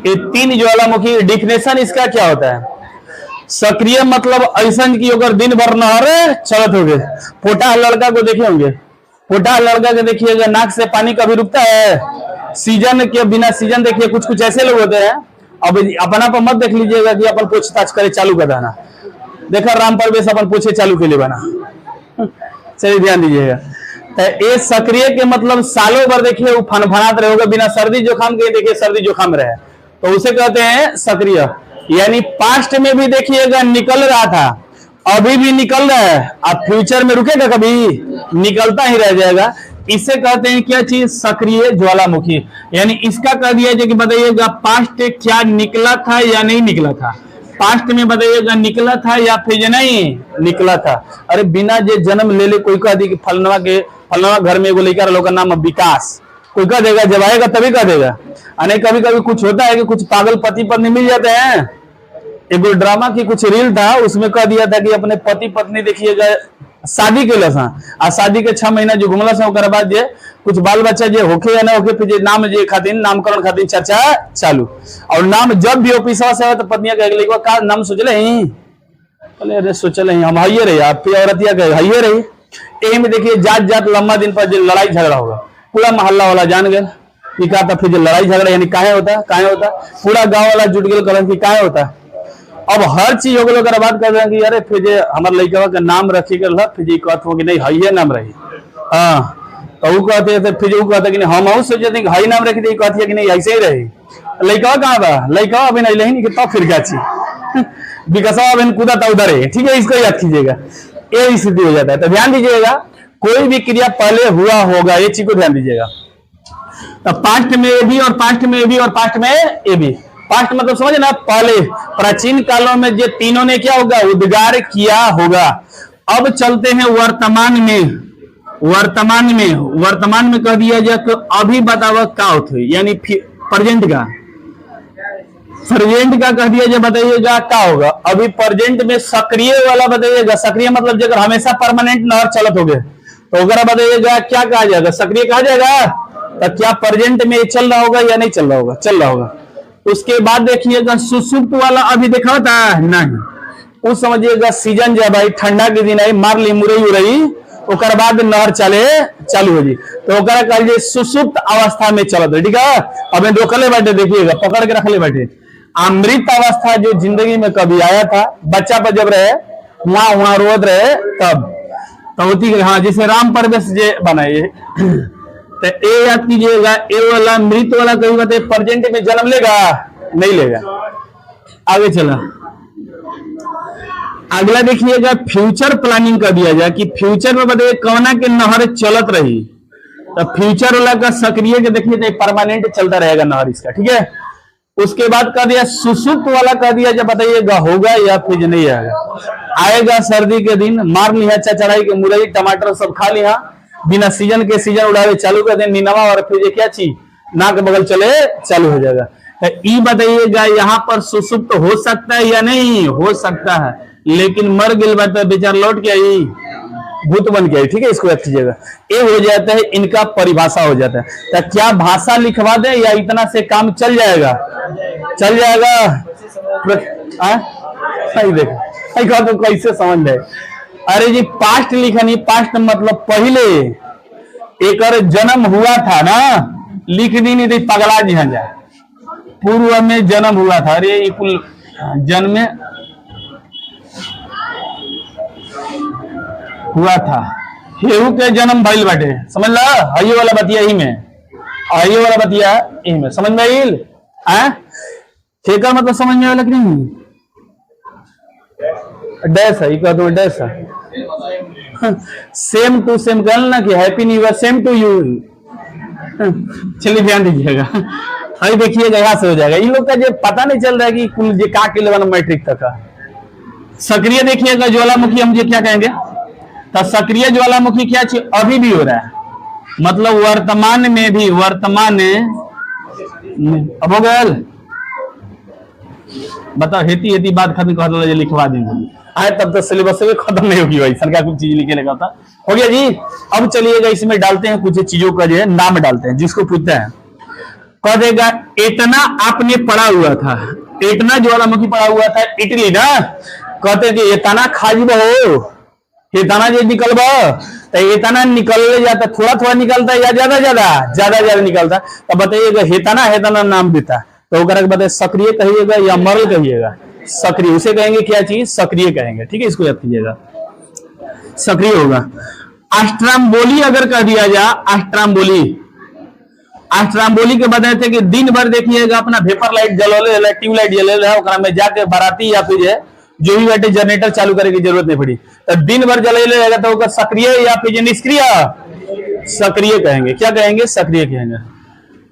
ये 3 ज्वालामुखी। डिफिनेशन इसका क्या होता है? सक्रिय मतलब ऐसा कि अगर दिन भर नहर चलत हो गए। पोटा लड़का को देखे होंगे, पोटा लड़का के देखिएगा नाक से पानी कभी रुकता है? सीजन के बिना सीजन देखिए, कुछ कुछ ऐसे लोग होते हैं। अब अपना पर मत देख लीजिएगा कि अपन पूछताछ करे चालू कर देना। देखा राम परवेश अपन पूछे चालू के लिए बना। चलिए ध्यान दीजिएगा, तो ये सक्रिय के मतलब सालों भर देखिए वो फनफनात रहेगा, बिना सर्दी जुकाम के देखिए सर्दी जुकाम रहे, तो उसे कहते हैं सक्रिय। यानी पास्ट में भी देखिएगा निकल रहा था, अभी भी निकल रहा है, अब फ्यूचर में रुकेगा कभी? निकलता ही रह जाएगा। इसे कहते हैं क्या चीज, सक्रिय ज्वालामुखी। यानी इसका कह दिया जाए कि बताइएगा पास्ट क्या निकला था या नहीं निकला था। पास्ट में बताइएगा निकला था या फिर नहीं निकला था। अरे बिना जे जन्म ले ले कोई कह दी कि फलनवा घर में एगो लड़का लोग का नाम विकास, कोई कह देगा, जब आएगा तभी कह देगा। अने कभी कभी कुछ होता है कि कुछ पागल पति पत्नी मिल जाते हैं। एक ड्रामा की कुछ रील था, उसमें कह दिया था कि अपने पति पत्नी देखिएगा शादी के लसा, आ शादी के 6 महीना जो घुमला सा ओकर बाद जे कुछ बाल बच्चा जे होके या ना होके, फिर जे नाम जे खातिर नामकरण खातिर चर्चा चालू। और नाम जब भी ऑफिसवा से तो पत्निया कह गई का नाम सोचले ही, बोले अरे सोचले ही हम हइये रही, आप औरतिया कहे हइये रही। यही में देखिए जात जात लंबा दिन पर जो लड़ाई झगड़ा होगा, पूरा मोहल्ला वाला जान गए कि का था। फिर जो लड़ाई झगड़ा यानी काहे होता, पूरा गांव वाला जुट गए कलन की काहे होता। अब हर चीज हो गए बात कर रहे हैं कि अरे फिर जे हमारे लड़का का नाम रखी गल, फिर जी कहत हो कि नहीं हइये नाम रही। हाँ, तो वो कहते हैं, फिर वो कहते कि नहीं हम सोचते कि हई नाम रखी थी, कहती है कि नहीं ऐसे ही रही। लड़का कहाँ था, लड़का अभी नहीं नहीं कि तब फिर क्या चीज विकासा अभी कूदा था उधर है। ठीक है, इसको याद कीजिएगा, ये स्थिति हो जाता है। तो ध्यान दीजिएगा, कोई भी क्रिया पहले हुआ होगा, ये चीज को ध्यान दीजिएगा। तो पास्ट में ए भी, और पास्ट में ए भी, और पास्ट में ए भी। पास्ट मतलब समझे ना, पहले प्राचीन कालों में जो तीनों ने क्या होगा, उद्गार किया होगा। अब चलते हैं वर्तमान में। वर्तमान में कह दिया जाए तो अभी बताओ क्या होता है, यानी प्रेजेंट का कह दिया जाए, बताइएगा क्या होगा। अभी प्रेजेंट में सक्रिय वाला बताइएगा। सक्रिय मतलब जब हमेशा परमानेंट नहर चलत हो गए तो अगर बताइएगा क्या कहा जाएगा, सक्रिय कहा जाएगा। तो क्या प्रेजेंट में चल रहा होगा या नहीं चल रहा होगा, चल रहा होगा। उसके बाद देखिएगा सुसुप्त वाला अभी देखा था नहीं, उस समझिएगा सीजन जब आई ठंडा के दिन आई, मार ली मुरई उरई, ओकर बाद नहर चले चालू हो जी, तो ओकरा कह लीजिए सुसुप्त अवस्था में चलत है। ठीक है, अब रोकले बैठे, देखिएगा पकड़ के रखले बैठे। अमृत अवस्था जो जिंदगी में कभी आया था, बच्चा पर जब रहे वहां रोद रहे तब तो होती है। हाँ, जिसे राम परवेश जे बनाए तो ए याद कीजिएगा, ए वाला मृत वाला कहीं बताए प्रेजेंट में जन्म लेगा नहीं लेगा। आगे चला, अगला देखिएगा फ्यूचर प्लानिंग कर दिया जाए कि फ्यूचर में बताइए कौना के नहर चलत रही। तो फ्यूचर वाला का सक्रिय के देखिए तो परमानेंट चलता रहेगा नहर इसका। ठीक है, उसके बाद कर दिया सुसुप्त वाला कर दिया जब बताइएगा होगा या फिर नहीं आएगा। आएगा सर्दी के दिन, मार लिया चढ़ाई के मुरई टमाटर सब खा लिया, बिना सीजन के सीजन उड़ावे चालू कर दे नीनवा और फिर ये क्या चीज नाक के बगल चले चालू हो जाएगा। ई बताइएगा यहाँ पर सुसुप्त हो सकता है या नहीं हो सकता है, लेकिन मर गिल बेचारा लौट के आई भूत बन के आई। ठीक है, इसको याद कीजिएगा। ये हो जाता है इनका परिभाषा हो जाता है। तो क्या भाषा लिखवा दे या इतना से काम चल जाएगा? चल जाएगा। सही देखो तो कैसे समझ जाए। अरे जी पास्ट लिखनी, पास्ट मतलब पहले एक जन्म हुआ था ना, लिख दी नहीं थी पगला जी जाए पूर्व में जन्म हुआ था। अरे कुल जन्म हुआ था, हेहू के जन्म भइल बाटे, समझ ला। हइयो वाला बतिया ही में, हइयो वाला बतिया यही में समझ में आइल। ठेका मतलब समझ में आया कि नहीं? डैश है, डैश है। सेम टू सेम कहल ना कि happy new year same to you. चलिए ध्यान दीजिएगा, अभी देखिएगा यहाँ से हो जाएगा। इन लोग का जो पता नहीं चल रहा है कि कुल जे का के लेवल मैट्रिक तक का सक्रिय देखिएगा ज्वालामुखी हम जो क्या कहेंगे, तो सक्रिय ज्वालामुखी क्या चीज अभी भी हो रहा है, मतलब वर्तमान में भी, वर्तमान अब हो गया। बताओ हेती हेती बात खत्म कर लिखवा देंगे आए तब तक सिलेबस में खत्म नहीं होगी भाई, सरकार कुछ चीज लिखे लगा था। हो गया जी। अब चलिएगा इसमें डालते हैं कुछ चीजों का जो है नाम डालते हैं, जिसको पूछता है कह देगा इतना आपने पढ़ा हुआ था, इतना ज्वालामुखी पढ़ा हुआ था इटली ना, कहते कि इतना खाजिब हो, इतना जो निकलबा तो इतना निकल जाता, थोड़ा थोड़ा निकलता या ज्यादा ज्यादा निकलता, तो बताइएगा हेतना हेतना नाम देता, तो बताइए सक्रिय कहिएगा या मरल कहिएगा? सक्रिय, उसे कहेंगे क्या चीज? सक्रिय कहेंगे। ठीक है, इसको याद कीजिएगा, सक्रिय होगा। अष्टरामबोली अगर कह दिया जाए, अष्टरामबोली के बताए थे कि दिन भर देखिएगा अपना वेपर लाइट जलौले, ट्यूबलाइट जले में जाके बाराती या फिर जो भी बैठे जनरेटर चालू करने की जरूरत नहीं पड़ी, तो दिन भर जले रहेगा, तो सक्रिय या फिर निष्क्रिय? सक्रिय कहेंगे। क्या कहेंगे? सक्रिय कहेंगे।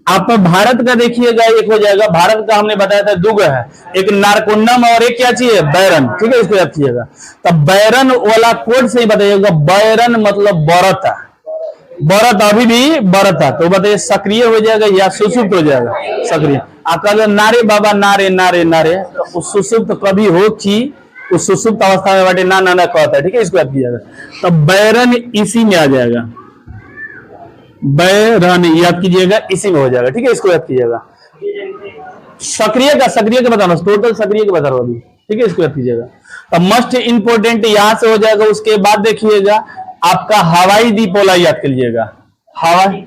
आप भारत का देखिएगा, एक हो जाएगा भारत का, हमने बताया था दुग है, एक नारकोंडम और एक क्या चाहिए? बैरन। ठीक है, इसको याद कीजिएगा। तो बैरन वाला कोड से ही बताइएगा, बैरन मतलब बरता, बरत अभी भी बरता, तो बताइए सक्रिय हो जाएगा या सुसुप्त हो जाएगा? सक्रिय। आपका जो नारे बाबा नारे नारे नारे, तो सुसुप्त कभी हो कि उस सुसुप्त अवस्था में बैठे ना ना ना कहता है। ठीक है, इसको याद कीजिएगा। तो बैरन इसी में आ जाएगा, बैरन याद कीजिएगा, इसी में हो जाएगा। ठीक है, इसको याद कीजिएगा। सक्रिय का बता रहा हूं, टोटल सक्रिय का बता रहा हूं अभी। ठीक है, इसको याद कीजिएगा। तो मस्ट इंपोर्टेंट यहां से हो जाएगा। उसके बाद देखिएगा आपका हवाई दीपोला याद कर लीजिएगा। हवाई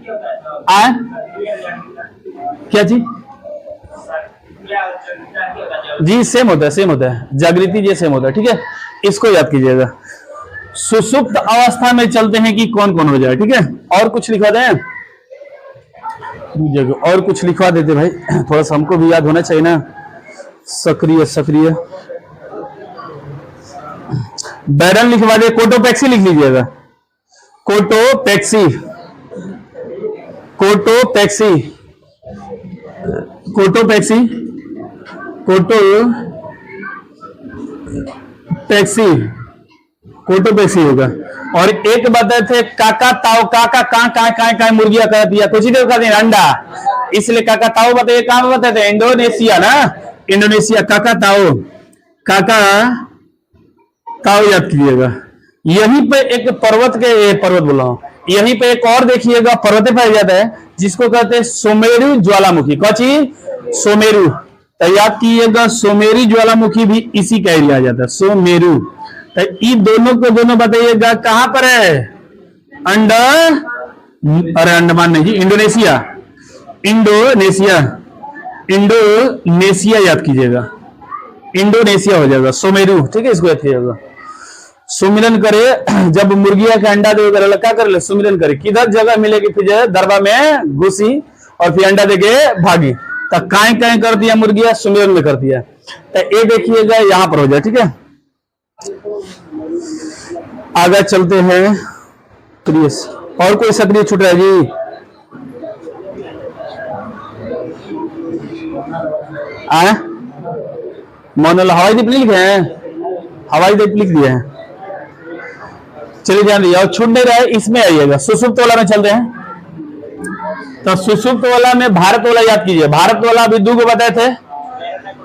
क्या चीज जी? सेम होता है, जागृति जी सेम होता है। ठीक है, इसको याद कीजिएगा। सुसुप्त अवस्था में चलते हैं कि कौन कौन हो जाए। ठीक है, और कुछ लिखवा दें, और कुछ लिखवा देते भाई, थोड़ा सा हमको भी याद होना चाहिए ना। सक्रिय बैरन लिखवा दे, कोटोपैक्सी लिख लीजिएगा, कोटोपैक्सी होगा। और एक बताए थे काका ताओ, काका का मुर्गिया कहती है, कुछ ही देर कहते हैं अंडा, इसलिए काका ताओ बताइए कहां में बताते हैं? इंडोनेशिया ना, इंडोनेशिया। काका ताओ याद कीजिएगा। यहीं पे एक पर्वत बोला हूं, यहीं पे एक और देखिएगा पर्वत पाया जाता है जिसको कहते हैं सुमेरु ज्वालामुखी। कौची? सुमेरु। तो याद कीजिएगा सुमेरु ज्वालामुखी भी इसी का एरिया आ जाता है, सुमेरु। तो ये दोनों को दोनों बताइएगा कहां पर है? अरे अंडमान नहीं जी, इंडोनेशिया याद कीजिएगा, इंडोनेशिया हो जाएगा सुमेरु। ठीक है, इसको याद कीजिएगा। सुमिरन करे, जब मुर्गिया का अंडा देगा क्या कर ले? सुमिरन करे, किधर जगह मिलेगी फिर जो है दरबा में घुसी और फिर अंडा देके भागी, तो काई कर दिया मुर्गिया? सुमिरन में कर दिया। तो ये देखिएगा यहां पर हो जाए। ठीक है, आगे चलते हैं। और कोई सक्रिय छूट रहा है जी? मोनल हवाई दीप नहीं लिखे हैं? हवाई दीप लिख दिए हैं। चलिए ध्यान दीजिए, और छूट नहीं रहा है, इसमें आइएगा सुषुप्त वाला में चलते हैं। तो सुषुप्त वाला में भारत वाला याद कीजिए। भारत वाला अभी दो को बताए थे,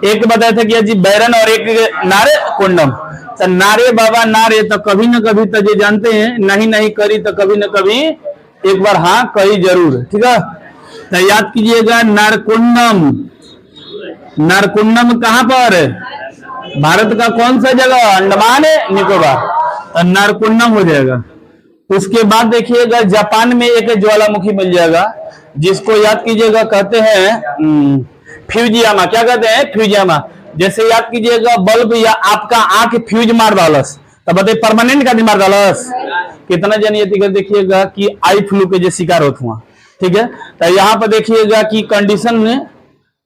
एक बताए थे कि जी बैरन और एक नारे कुंडम। तो नारे बाबा नारे तो कभी न कभी तो ये जानते हैं, नहीं नहीं करी तो कभी न कभी एक बार हाँ कही जरूर, ठीक है। तो याद कीजिएगा नारकुंडम। नारकुंडम कहां पर? भारत का कौन सा जगह? अंडमान निकोबार। तो नारकुंडम हो जाएगा। उसके बाद देखिएगा जापान में एक ज्वालामुखी मिल जाएगा, जिसको याद कीजिएगा कहते हैं फ्यूजियामा। क्या कहते हैं? फ्यूजियामा। जैसे याद कीजिएगा बल्ब या आपका आंख फ्यूज मार डालस, तो बताइए परमानेंट का मार डालस। कितना जन ये देखिएगा कि आई फ्लू के जो शिकार होते हुआ, ठीक है। तो यहाँ पर देखिएगा कि कंडीशन में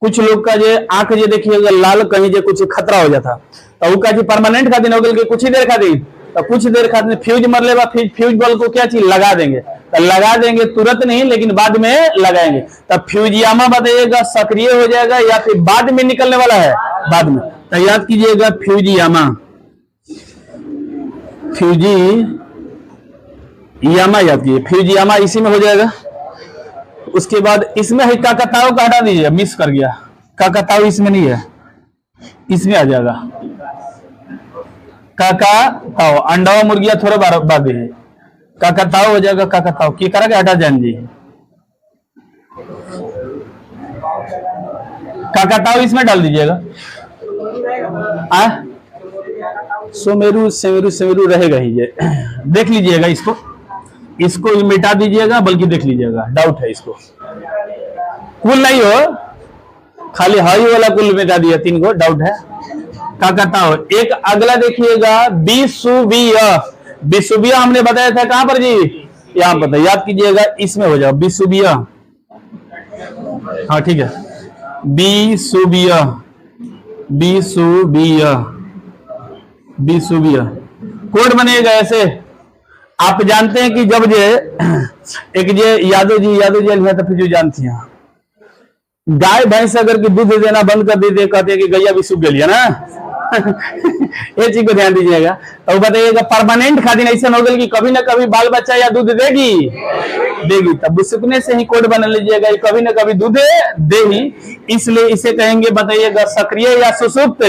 कुछ लोग का जो आंख जो देखिएगा लाल कहीं जो कुछ खतरा हो जाता, तो वो का परमानेंट का दिन हो गया कुछ ही देर खातिर, तो कुछ देर खातिर फ्यूज मर लेगा। फ्यूज बल्ब को क्या चीज लगा देंगे, तो लगा देंगे तुरंत नहीं लेकिन बाद में लगाएंगे। तब फ्यूजियामा बताइएगा सक्रिय हो जाएगा या फिर बाद में निकलने वाला है? बाद में। तो याद कीजिएगा फ्यूजियामा। फ्यूजियामा याद कीजिए, फ्यूजियामा इसी में हो जाएगा। उसके बाद इसमें है काकाताओ का हटा दीजिए, मिस कर गया। काकाताओ इसमें नहीं है, इसमें आ जाएगा काकाताओ। अंडा मुर्गिया थोड़ा बाद दीजिए, काकाताओ हो जाएगा। काकाताओ की करा के हटा जान जी, काकाताओ इसमें डाल दीजिएगा। सुमेरु सेमेरु सेमेरु रहेगा ही ये, देख लीजिएगा इसको, इसको मिटा दीजिएगा, बल्कि देख लीजिएगा, डाउट है इसको। कुल नहीं हो, खाली हाई वाला कुल मिटा दिया, 3 को डाउट है। काकाताओ। एक अगला देखिएगा बिसुबिया। बिसुबिया हमने बताया था कहां पर जी? यहां पर, याद कीजिएगा इसमें हो जाओ बिसुबिया। हाँ ठीक है, बिसुबिया। बिसुबिया, बिसुबिया कोड बनेगा ऐसे। आप जानते हैं कि जब जे एक जे यादव जी तो फिर जो जानती हैं, गाय भैंस अगर की दूध देना बंद कर देते, कहते हैं कि गैया भी सूख गई है ना। ये चीज को ध्यान दीजिएगा। तो बताइएगा परमानेंट खातिर ऐसा हो गया कि कभी ना कभी बाल बच्चा या दूध देगी, तब सुखने से ही कोड बना लीजिएगा, कभी ना कभी दूध देगी, इसलिए इसे कहेंगे बताइएगा सक्रिय या सुसुप्त।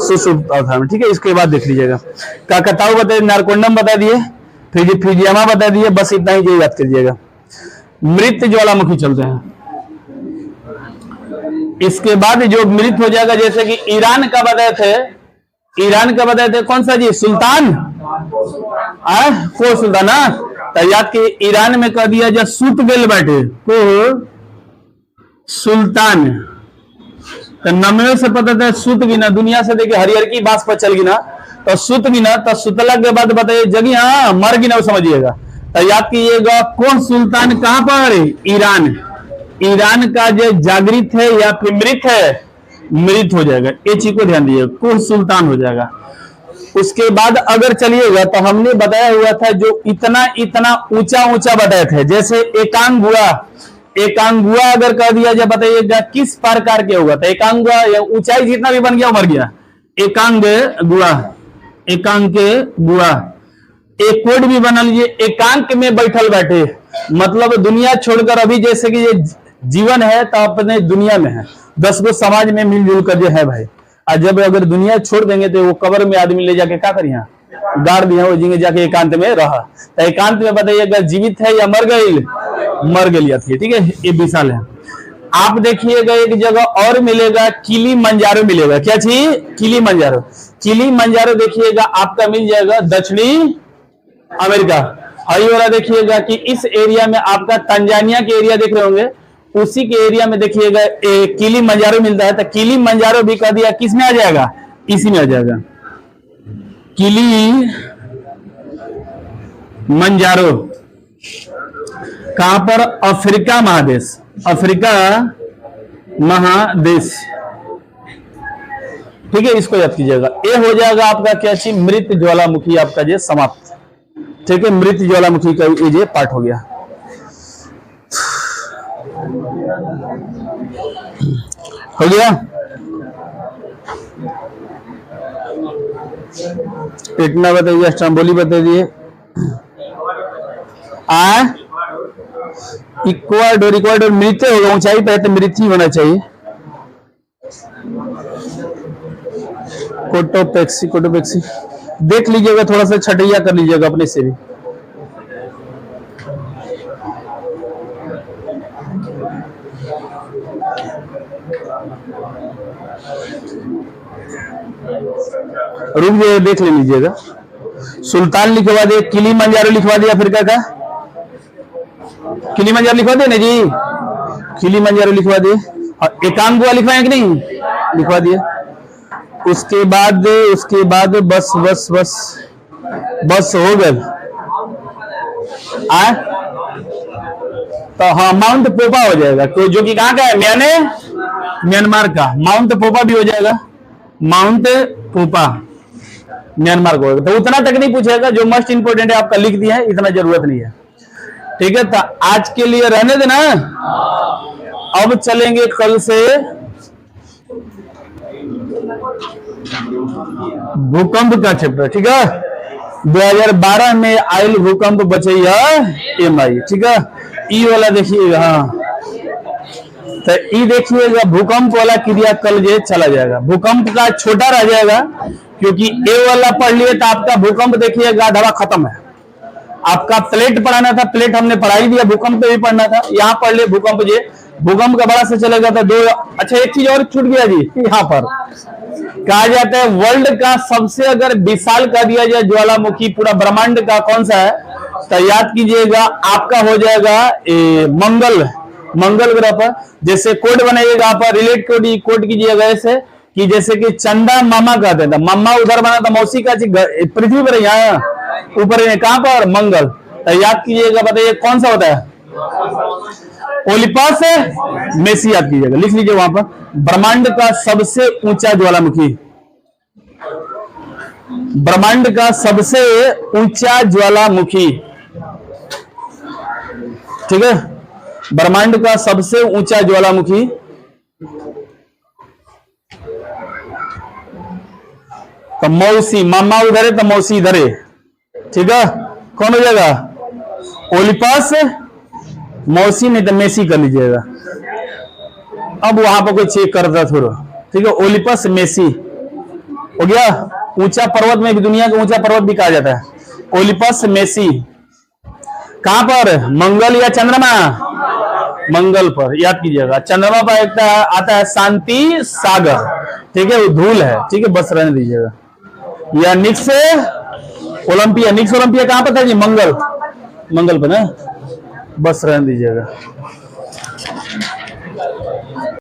सुसुप्त अवस्था में, ठीक है। इसके बाद देख लीजिएगा काकाताओ बताइए, नारकुंडम बता दिए, फ्यूजियामा बता दिए, बस इतना ही याद कीजिएगा। मृत ज्वालामुखी चलते हैं। इसके बाद जो मृत हो जाएगा, जैसे कि ईरान का बताए थे, कौन सा जी? सुल्तान। को सुल्तान ना, तो याद के ईरान में कह दिया जा सुत गेल बैठे को सुल्तान। तो नमवे से पता था सुत गिना, दुनिया से देखिए हरिहर की बास पर चल गिना, तो सुत गिना, तो सुतला के बाद बताइए जगी हाँ मर गिना, समझिएगा। तो याद कीजिएगा कौन सुल्तान कहां पर? ईरान। ईरान का जो जागृत है या फिर मृत है? मृत हो जाएगा। ये चीज को ध्यान दीजिएगा, कौन सुल्तान हो जाएगा। उसके बाद अगर चलिएगा तो हमने बताया हुआ था जो इतना इतना ऊंचा ऊंचा बताए थे, जैसे एकांगुआ। एकांगुआ अगर कह दिया जाए बताइएगा किस प्रकार के होगा? तो एकांगुआ ऊंचाई जितना भी बन गया मर गया। एकांग गुआ, एकांक गुआ। एक कोड भी बना लीजिए, एकांक में बैठल बैठे, मतलब दुनिया छोड़कर अभी जैसे कि ये जीवन है तो अपने दुनिया में है, 10 गो समाज में मिलजुल कर जो है भाई। और जब अगर दुनिया छोड़ देंगे तो वो कब्र में आदमी ले जाके क्या करिए? गाड़ दिया, वो जिंगे जाके एकांत में रहा। तो एकांत में बताइएगा जीवित है या मर गई? मर गई थी, ठीक है। ये विशाल है। आप देखिएगा एक जगह और मिलेगा, किलिमंजारो मिलेगा। क्या चीज? किलिमंजारो। किलिमंजारो देखिएगा आपका मिल जाएगा दक्षिणी अमेरिका। हाई वाला देखिएगा कि इस एरिया में आपका तंजानिया के एरिया देख रहे होंगे, उसी के एरिया में देखिएगा किलिमंजारो मिलता है। तो किलिमंजारो भी कह दिया किस में आ जाएगा? इसी में आ जाएगा। किलिमंजारो कहां पर? अफ्रीका महादेश। अफ्रीका महादेश, ठीक है। इसको याद कीजिएगा। ये हो जाएगा आपका क्या चीज? मृत ज्वालामुखी आपका जो समाप्त, ठीक है। मृत ज्वालामुखी का ये पार्ट हो गया। हो गया। इतना बताइए, स्ट्रम्बोली बता दिए, इक्वाडोर, इक्वाडोर मिलते होगा, ऊंचाई पे है तो मिर्ची होना चाहिए। कोटोपेक्सी, कोटोपेक्सी देख लीजिएगा, थोड़ा सा छटैया कर लीजिएगा अपने से भी। रुक जाइए, देख ले लीजिएगा। सुल्तान लिखवा दिया, किलीमंजारो लिखवा दिया, अफ्रीका का किलीमंजारो लिखवा दिया ना जी, किलीमंजारो लिखवा दिए। और एकांगुआ लिखवाए कि नहीं, लिखवा दिया। उसके बाद बस बस बस बस हो गए। तो हाँ, माउंट पोपा हो जाएगा, तो जो कि कहाँ का है, म्यांमार का। माउंट पोपा भी हो जाएगा, माउंट पोपा म्यांमार को। तो उतना तक नहीं पूछेगा, जो मोस्ट इंपोर्टेंट है आपका लिख दिया है, इतना जरूरत नहीं है। ठीक है, तो आज के लिए रहने देना। अब चलेंगे कल से भूकंप का चैप्टर। ठीक है, 2012 में आयल भूकंप बचैया MI। ठीक है, ई वाला देखिएगा। हाँ, तो ई देखिएगा, भूकंप वाला क्रिया कल जो चला जाएगा, भूकंप का छोटा रह जाएगा, क्योंकि ए वाला पढ़ लिए तो आपका भूकंप देखिएगा आधा खत्म है। आपका प्लेट पढ़ाना था, प्लेट हमने पढ़ाई दिया, भूकंप पे भी पढ़ना था, यहाँ पढ़ लिए भूकंप। जे भूकंप का बड़ा से चलेगा तो दो। अच्छा, एक चीज और छूट गया जी, यहाँ पर कहा जाता है वर्ल्ड का सबसे अगर विशाल कर दिया जाए ज्वालामुखी पूरा ब्रह्मांड का, कौन सा है, तो याद कीजिएगा आपका हो जाएगा मंगल ग्रह पर। जैसे कोड बनाइएगा आप, रिलेट कोड कीजिएगा ऐसे कि जैसे कि चंदा मामा कहते थे, मामा उधर बना था, मौसी का पृथ्वी पर, यहाँ ऊपर कहां पर, मंगल। तो याद कीजिएगा, बताइए कौन सा होता है, ओलिपस मेसी, याद कीजिएगा, लिख लीजिए वहां पर। ब्रह्मांड का सबसे ऊंचा ज्वालामुखी, ब्रह्मांड का सबसे ऊंचा ज्वालामुखी। ठीक है, ब्रह्मांड का सबसे ऊंचा ज्वालामुखी तो मौसी, मामा उधर है तो मौसी इधर है। ठीक है, कौन हो जाएगा, ओलिपस मौसी, नहीं तो मेसी कर लीजिएगा। अब वहां पर कोई चेक करता थोड़ा। ठीक है, ओलिपस मेसी हो गया। ऊंचा पर्वत में भी, दुनिया का ऊंचा पर्वत भी कहा जाता है, ओलिपस मेसी। कहां पर, मंगल या चंद्रमा, मंगल पर, याद कीजिएगा। चंद्रमा पर एक आता है शांति सागर। ठीक है, वो धूल है। ठीक है, बस रहने दीजिएगा। या निक्स ओलंपिया, निक्स ओलंपिया कहां पर था जी, मंगल पर ना, बस रहने दीजिएगा।